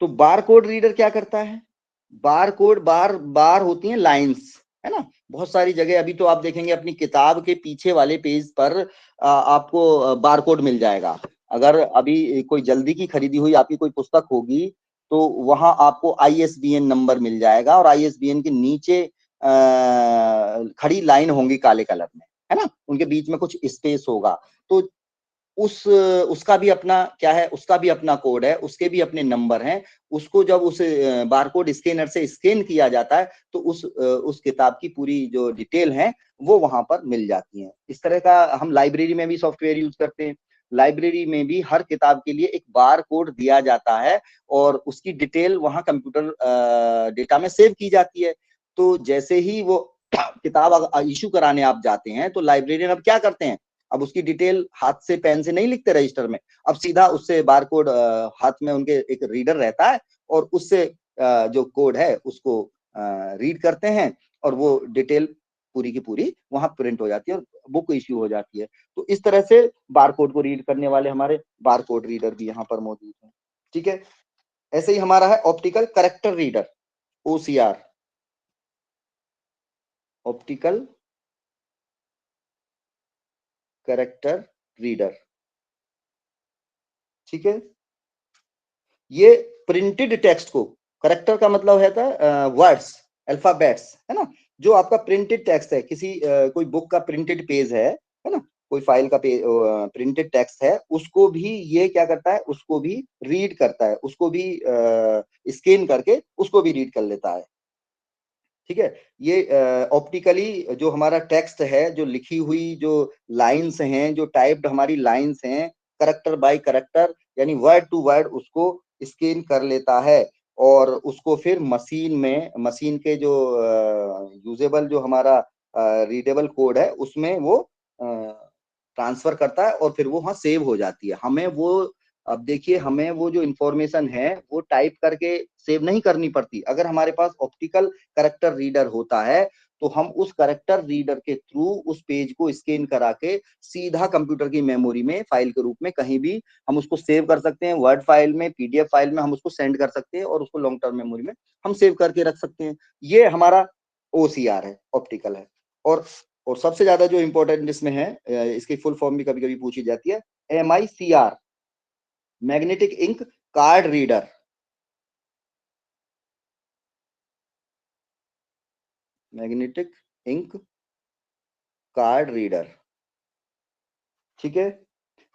C: तो बारकोड रीडर क्या करता है? बारकोड, बार होती हैं लाइंस, है ना। बहुत सारी जगह अभी तो आप देखेंगे अपनी किताब के पीछे वाले पेज पर आपको बारकोड मिल जाएगा। अगर अभी कोई जल्दी की खरीदी हुई आपकी कोई पुस्तक होगी, तो वहां आपको आईएसबीएन नंबर मिल जाएगा, और आईएसबीएन के नीचे खड़ी लाइन होंगी काले कलर में, है ना, उनके बीच में कुछ स्पेस होगा, तो उसका भी अपना क्या है, उसका भी अपना कोड है, उसके भी अपने नंबर हैं। उसको जब उस बारकोड स्कैनर से स्कैन किया जाता है तो उस किताब की पूरी जो डिटेल है वो वहां पर मिल जाती है। इस तरह का हम लाइब्रेरी में भी सॉफ्टवेयर यूज करते हैं। लाइब्रेरी में भी हर किताब के लिए एक बार कोड दिया जाता है और उसकी डिटेल वहां कंप्यूटर डेटा में सेव की जाती है। तो जैसे ही वो किताब इशू कराने आप जाते हैं तो लाइब्रेरियन अब क्या करते हैं, अब उसकी डिटेल हाथ से पेन से नहीं लिखते रजिस्टर में, अब सीधा उससे बारकोड हाथ में उनके एक रीडर रहता है और उससे जो कोड है उसको रीड करते हैं और वो डिटेल पूरी की पूरी वहां प्रिंट हो जाती है और बुक इश्यू हो जाती है। तो इस तरह से बारकोड को रीड करने वाले हमारे बारकोड रीडर भी यहाँ पर मौजूद हैं। ठीक है, ऐसे ही हमारा है optical character reader, OCR, optical character reader. ठीक है, ये प्रिंटेड टेक्स्ट को, करेक्टर का मतलब है था वर्ड्स, अल्फाबेट्स, है ना, जो आपका प्रिंटेड टेक्स्ट है, किसी कोई बुक का प्रिंटेड पेज है ना, कोई फाइल का प्रिंटेड टेक्स्ट है, उसको भी ये क्या करता है, उसको भी रीड करता है, उसको भी स्कैन करके उसको भी रीड कर लेता है। ठीक है, ये ऑप्टिकली जो हमारा टेक्स्ट है, जो लिखी हुई जो लाइंस हैं, जो टाइप्ड हमारी लाइंस हैं, करेक्टर बाय करेक्टर यानी वर्ड टू वर्ड उसको स्कैन कर लेता है और उसको फिर मशीन के जो यूजेबल जो हमारा रीडेबल कोड है उसमें वो ट्रांसफर करता है और फिर वो वहाँ सेव हो जाती है। हमें वो, अब देखिए, हमें वो जो इंफॉर्मेशन है वो टाइप करके सेव नहीं करनी पड़ती। अगर हमारे पास ऑप्टिकल करेक्टर रीडर होता है तो हम उस करेक्टर रीडर के थ्रू उस पेज को स्कैन करा के सीधा कंप्यूटर की मेमोरी में फाइल के रूप में कहीं भी हम उसको सेव कर सकते हैं। वर्ड फाइल में, PDF फाइल में हम उसको सेंड कर सकते हैं और उसको लॉन्ग टर्म मेमोरी में हम सेव करके रख सकते हैं। ये हमारा OCR है, ऑप्टिकल है। और सबसे ज्यादा जो इंपॉर्टेंट इसमें है, इसकी फुल फॉर्म भी कभी कभी पूछी जाती है, MICR, magnetic ink card reader. Magnetic ink card reader. ठीक है,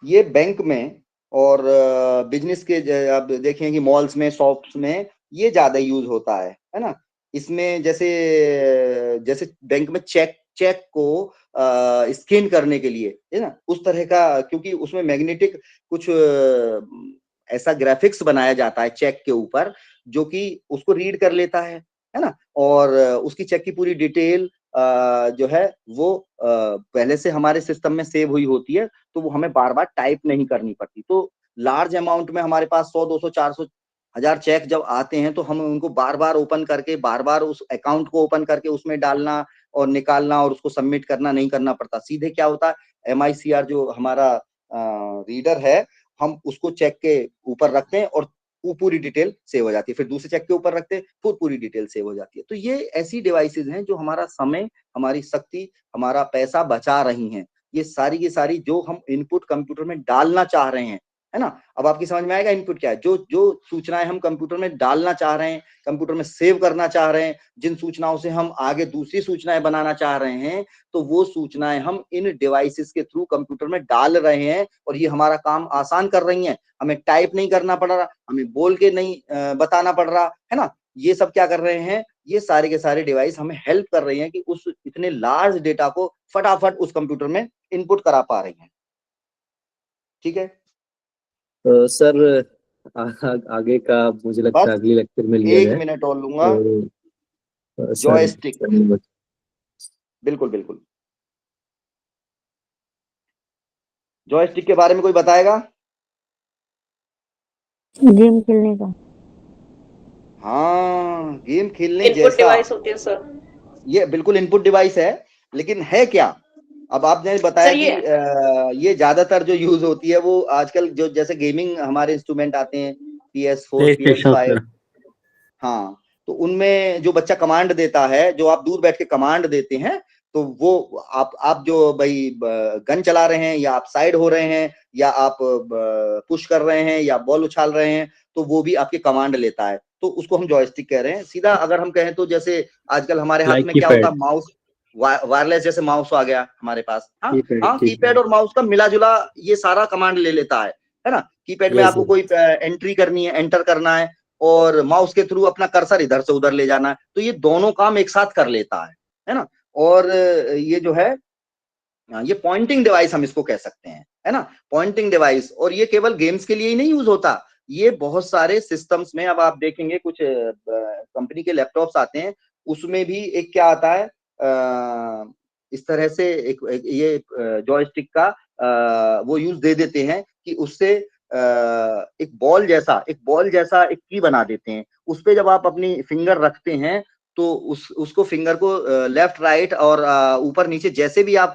C: ये बैंक में और बिजनेस के आप देखें कि मॉल्स में, शॉप्स में ये ज्यादा यूज होता है ना। इसमें जैसे जैसे बैंक में चेक को स्कैन करने के लिए, है ना, उस तरह का, क्योंकि उसमें मैग्नेटिक कुछ ऐसा ग्राफिक्स बनाया जाता है चेक के ऊपर जो कि उसको रीड कर लेता है ना, और उसकी चेक की पूरी डिटेल जो है वो पहले से हमारे सिस्टम में सेव हुई होती है, तो वो हमें बार बार टाइप नहीं करनी पड़ती। तो लार्ज अमाउंट में हमारे पास 100, 200, 400, 1000 चेक जब आते हैं तो हम उनको बार बार ओपन करके, बार बार उस अकाउंट को ओपन करके उसमें डालना और निकालना और उसको सबमिट करना नहीं करना पड़ता। सीधे क्या होता है, MICR जो हमारा रीडर है, हम उसको चेक के ऊपर रखते हैं और वो पूरी डिटेल सेव हो जाती है, फिर दूसरे चेक के ऊपर रखते हैं, फिर पूरी डिटेल सेव हो जाती है। तो ये ऐसी डिवाइसेज हैं जो हमारा समय, हमारी शक्ति, हमारा पैसा बचा रही हैं। ये सारी की सारी जो हम इनपुट कंप्यूटर में डालना चाह रहे हैं, है ना, अब आपकी समझ में आएगा इनपुट क्या है। जो जो सूचनाएं हम कंप्यूटर में डालना चाह रहे हैं, कंप्यूटर में सेव करना चाह रहे हैं, जिन सूचनाओं से हम आगे दूसरी सूचनाएं बनाना चाह रहे हैं, तो वो सूचनाएं हम इन डिवाइसेस के थ्रू कंप्यूटर में डाल रहे हैं और ये हमारा काम आसान कर रही हैं। हमें टाइप नहीं करना पड़ रहा, हमें बोल के नहीं बताना पड़ रहा, है ना। ये सब क्या कर रहे हैं, ये सारे के सारे डिवाइस हमें हेल्प कर रही हैं कि उस इतने लार्ज डेटा को फटाफट उस कंप्यूटर में इनपुट करा पा रही हैं। ठीक है,
A: तो सर आगे का मुझे लगता है
C: बस
A: अगली लेक्चर में लिया
C: 1
A: जाए।
C: मिनट और लूंगा।
A: सर
C: जॉयस्टिक, बिल्कुल बिल्कुल, जॉयस्टिक के बारे में कोई बताएगा?
G: गेम खेलने का।
C: हाँ, गेम खेलने
D: इनपुट
C: जैसा,
D: डिवाइस होती है सर।
C: ये बिल्कुल इनपुट डिवाइस है, लेकिन है क्या? अब आपने बताया
D: सर
C: कि ये ज्यादातर जो यूज होती है वो आजकल जो जैसे गेमिंग हमारे इंस्ट्रूमेंट आते हैं, PS4, PS5, हाँ, तो उनमें जो बच्चा कमांड देता है, जो आप दूर बैठ के कमांड देते हैं, तो वो आप जो भाई गन चला रहे हैं या आप साइड हो रहे हैं या आप पुश कर रहे हैं या बॉल उछाल रहे हैं, तो वो भी आपके कमांड लेता है, तो उसको हम जॉयस्टिक कह रहे हैं। सीधा अगर हम कहें तो जैसे आजकल हमारे हाथ
A: लाइक
C: में क्या होता
A: कीपैड।
C: है, माउस, वायरलेस जैसे माउस आ गया हमारे पास, हाँ
A: कीपैड,
C: हाँ, कीपैड और माउस का मिला जुला ये सारा कमांड ले लेता है ना। कीपैड में
A: Yes,
C: आपको
A: sir.
C: कोई एंट्री करनी है, एंटर करना है, और माउस के थ्रू अपना कर्सर इधर से उधर ले जाना है, तो ये दोनों काम एक साथ कर लेता है ना। और ये जो है ये पॉइंटिंग डिवाइस हम इसको कह सकते हैं, है ना, पॉइंटिंग डिवाइस। और ये केवल गेम्स के लिए ही नहीं यूज होता, ये बहुत सारे सिस्टम्स में, अब आप देखेंगे कुछ कंपनी के लैपटॉप्स आते हैं, उसमें भी एक क्या आता है, इस तरह से एक ये जॉयस्टिक का वो यूज दे देते हैं कि उससे एक बॉल जैसा एक की बना देते हैं, उस पे जब आप अपनी फिंगर रखते हैं तो उसको फिंगर को लेफ्ट राइट और ऊपर नीचे जैसे भी आप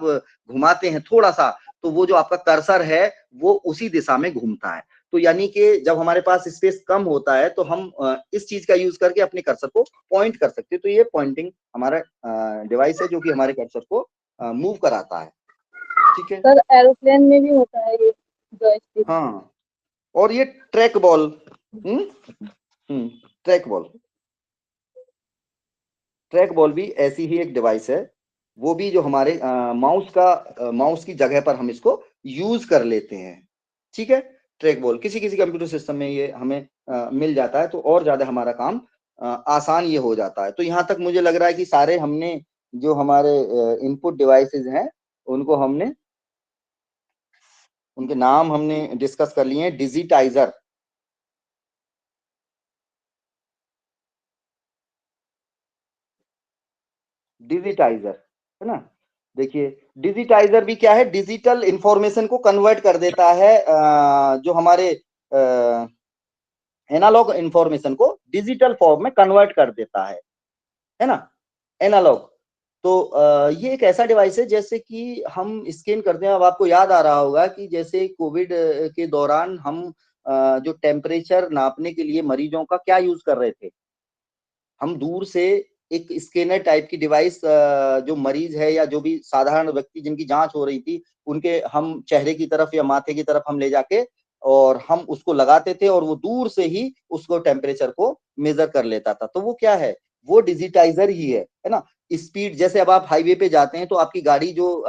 C: घुमाते हैं थोड़ा सा, तो वो जो आपका कर्सर है वो उसी दिशा में घूमता है। तो यानी कि जब हमारे पास स्पेस कम होता है तो हम इस चीज का यूज करके अपने कर्सर को पॉइंट कर सकते हैं। तो ये पॉइंटिंग हमारा डिवाइस है जो कि हमारे कर्सर को मूव कराता है, ठीक है
F: सर एरोप्लेन में भी होता है ये जॉयस्टिक।
C: हाँ। और ये ट्रैक बॉल, ट्रैक बॉल भी ऐसी ही एक डिवाइस है, वो भी जो हमारे माउस की जगह पर हम इसको यूज कर लेते हैं, ठीक है। ट्रैक बॉल किसी किसी कंप्यूटर सिस्टम में ये हमें मिल जाता है, तो और ज्यादा हमारा काम आसान ये हो जाता है। तो यहाँ तक मुझे लग रहा है कि सारे हमने जो हमारे इनपुट डिवाइसेस हैं उनको हमने, उनके नाम हमने डिस्कस कर लिए हैं। डिजिटाइजर, है ना, देखिए डिजिटाइजर भी क्या है, डिजिटल इंफॉर्मेशन को कन्वर्ट कर देता है, जो हमारे एनालॉग इंफॉर्मेशन को डिजिटल फॉर्म में कन्वर्ट कर देता है ना, एनालॉग। तो ये एक ऐसा डिवाइस है जैसे कि हम स्कैन करते हैं। अब आपको याद आ रहा होगा कि जैसे कोविड के दौरान हम जो टेम्परेचर नापने के लिए मरीजों का क्या यूज कर रहे थे, हम दूर से एक स्कैनर टाइप की डिवाइस, जो मरीज है या जो भी साधारण व्यक्ति जिनकी जांच हो रही थी, उनके हम चेहरे की तरफ या माथे की तरफ हम ले जाके और हम उसको लगाते थे और वो दूर से ही उसको टेम्परेचर को मेजर कर लेता था। तो वो क्या है, वो डिजिटाइजर ही है ना। स्पीड, जैसे अब आप हाईवे पे जाते हैं तो आपकी गाड़ी जो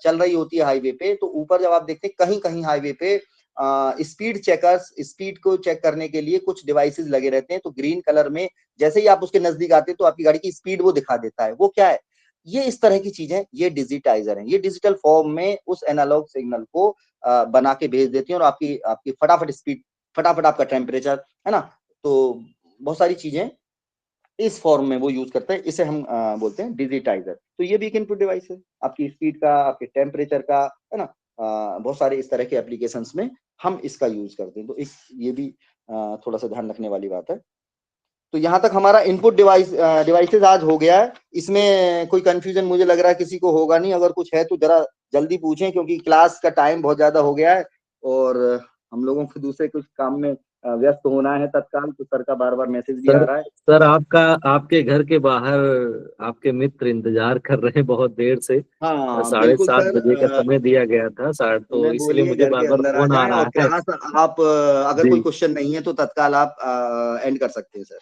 C: चल रही होती है हाईवे पे, तो ऊपर जब आप देखते हैं कहीं कहीं हाईवे पे स्पीड चेकर्स, स्पीड को चेक करने के लिए कुछ डिवाइसेस लगे रहते हैं, तो ग्रीन कलर में जैसे ही आप उसके नजदीक आते हैं तो आपकी गाड़ी की स्पीड वो दिखा देता है। वो क्या है, ये इस तरह की चीजें, ये डिजिटाइजर है। ये डिजिटल फॉर्म में उस एनालॉग सिग्नल को बना के भेज देती हैं और आपकी आपकी फटाफट स्पीड, फटाफट आपका टेम्परेचर, है ना। तो बहुत सारी चीजें इस फॉर्म में वो यूज करता है, इसे हम बोलते हैं डिजिटाइजर। तो ये भी एक इनपुट डिवाइस है, आपकी स्पीड का, आपके टेम्परेचर का, है ना। बहुत सारे इस तरह के एप्लीकेशंस में हम इसका यूज करते हैं। तो ये भी थोड़ा सा ध्यान रखने वाली बात है। तो यहाँ तक हमारा इनपुट डिवाइसेस आज हो गया है। इसमें कोई कंफ्यूजन मुझे लग रहा है किसी को होगा नहीं, अगर कुछ है तो जरा जल्दी पूछें, क्योंकि क्लास का टाइम बहुत ज्यादा हो गया है और हम लोगों को दूसरे कुछ काम में व्यस्त होना है तत्काल। तो सर का बार बार मैसेज भी आ रहा है।
A: सर आपके घर के बाहर आपके मित्र इंतजार कर रहे हैं बहुत देर से।
C: हाँ बिल्कुल
A: 7:30
C: सर,
A: बजे का समय दिया गया था, तो
C: उन्हें
A: इसलिए
C: बोलिए
A: मुझे
C: घर
A: बार
C: के
A: बार
C: अंदर आ
A: फोन आ
C: जाएं, और
A: रहा है।
C: क्लास आप अगर कोई
A: जी
C: क्वेश्चन नहीं है तो तत्काल आप एंड कर सकते हैं सर।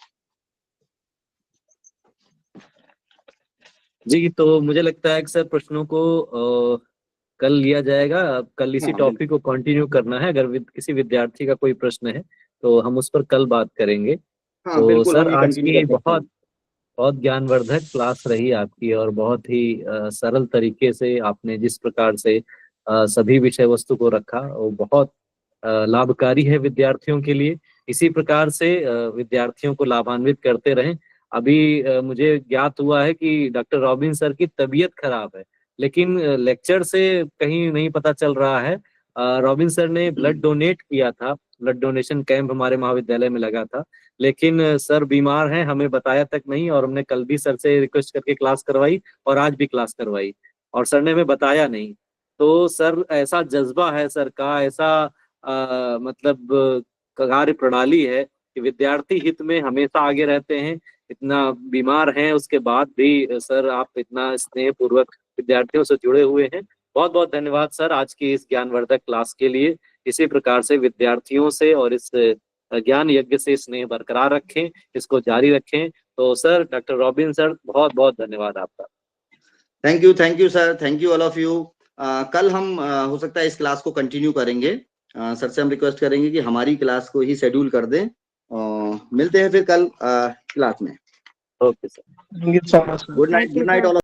A: जी, तो मुझे लगता है कि सर प्रश्नों को कल लिया जाएगा। कल इसी
C: हाँ बिल्कुल,
A: टॉपिक को कंटिन्यू करना है। अगर किसी विद्यार्थी का कोई प्रश्न है तो हम उस पर कल बात करेंगे।
C: हाँ
A: तो
C: बिल्कुल,
A: सर
C: हम ये
A: आज
C: कंटिन्यू कर
A: की
C: सकते हैं।
A: बहुत बहुत ज्ञानवर्धक क्लास रही आपकी, और बहुत ही सरल तरीके से आपने जिस प्रकार से सभी विषय वस्तु को रखा वो बहुत लाभकारी है विद्यार्थियों के लिए। इसी प्रकार से विद्यार्थियों को लाभान्वित करते रहें। अभी मुझे ज्ञात हुआ है कि डॉक्टर रॉबिन सर की तबीयत खराब है, लेकिन लेक्चर से कहीं नहीं पता चल रहा है। रॉबिन सर ने ब्लड डोनेट किया था, ब्लड डोनेशन कैंप हमारे महाविद्यालय में लगा था, लेकिन सर बीमार हैं, हमें बताया तक नहीं। और हमने कल भी सर से रिक्वेस्ट करके क्लास करवाई और आज भी क्लास करवाई, और सर ने हमें बताया नहीं। तो सर ऐसा जज्बा है सर का, ऐसा मतलब कार्य प्रणाली है कि विद्यार्थी हित में हमेशा आगे रहते हैं। इतना बीमार हैं उसके बाद भी सर आप इतना स्नेह पूर्वक विद्यार्थियों से जुड़े हुए हैं। बहुत बहुत धन्यवाद सर आज की इस ज्ञानवर्धक क्लास के लिए। इसी प्रकार से विद्यार्थियों से और इस ज्ञान यज्ञ से स्नेह बरकरार रखें, इसको जारी रखें। तो सर, डॉक्टर रॉबिन सर, बहुत बहुत धन्यवाद आपका।
C: Thank you sir, thank you all of you. कल हम हो सकता है इस क्लास को कंटिन्यू करेंगे। सर से हम रिक्वेस्ट करेंगे कि हमारी क्लास को ही शेड्यूल कर दें। मिलते हैं फिर कल क्लास में।
A: Okay sir.
E: Thank you so much.
C: Good night,
B: Thank you,
C: good night
B: sir.
C: All.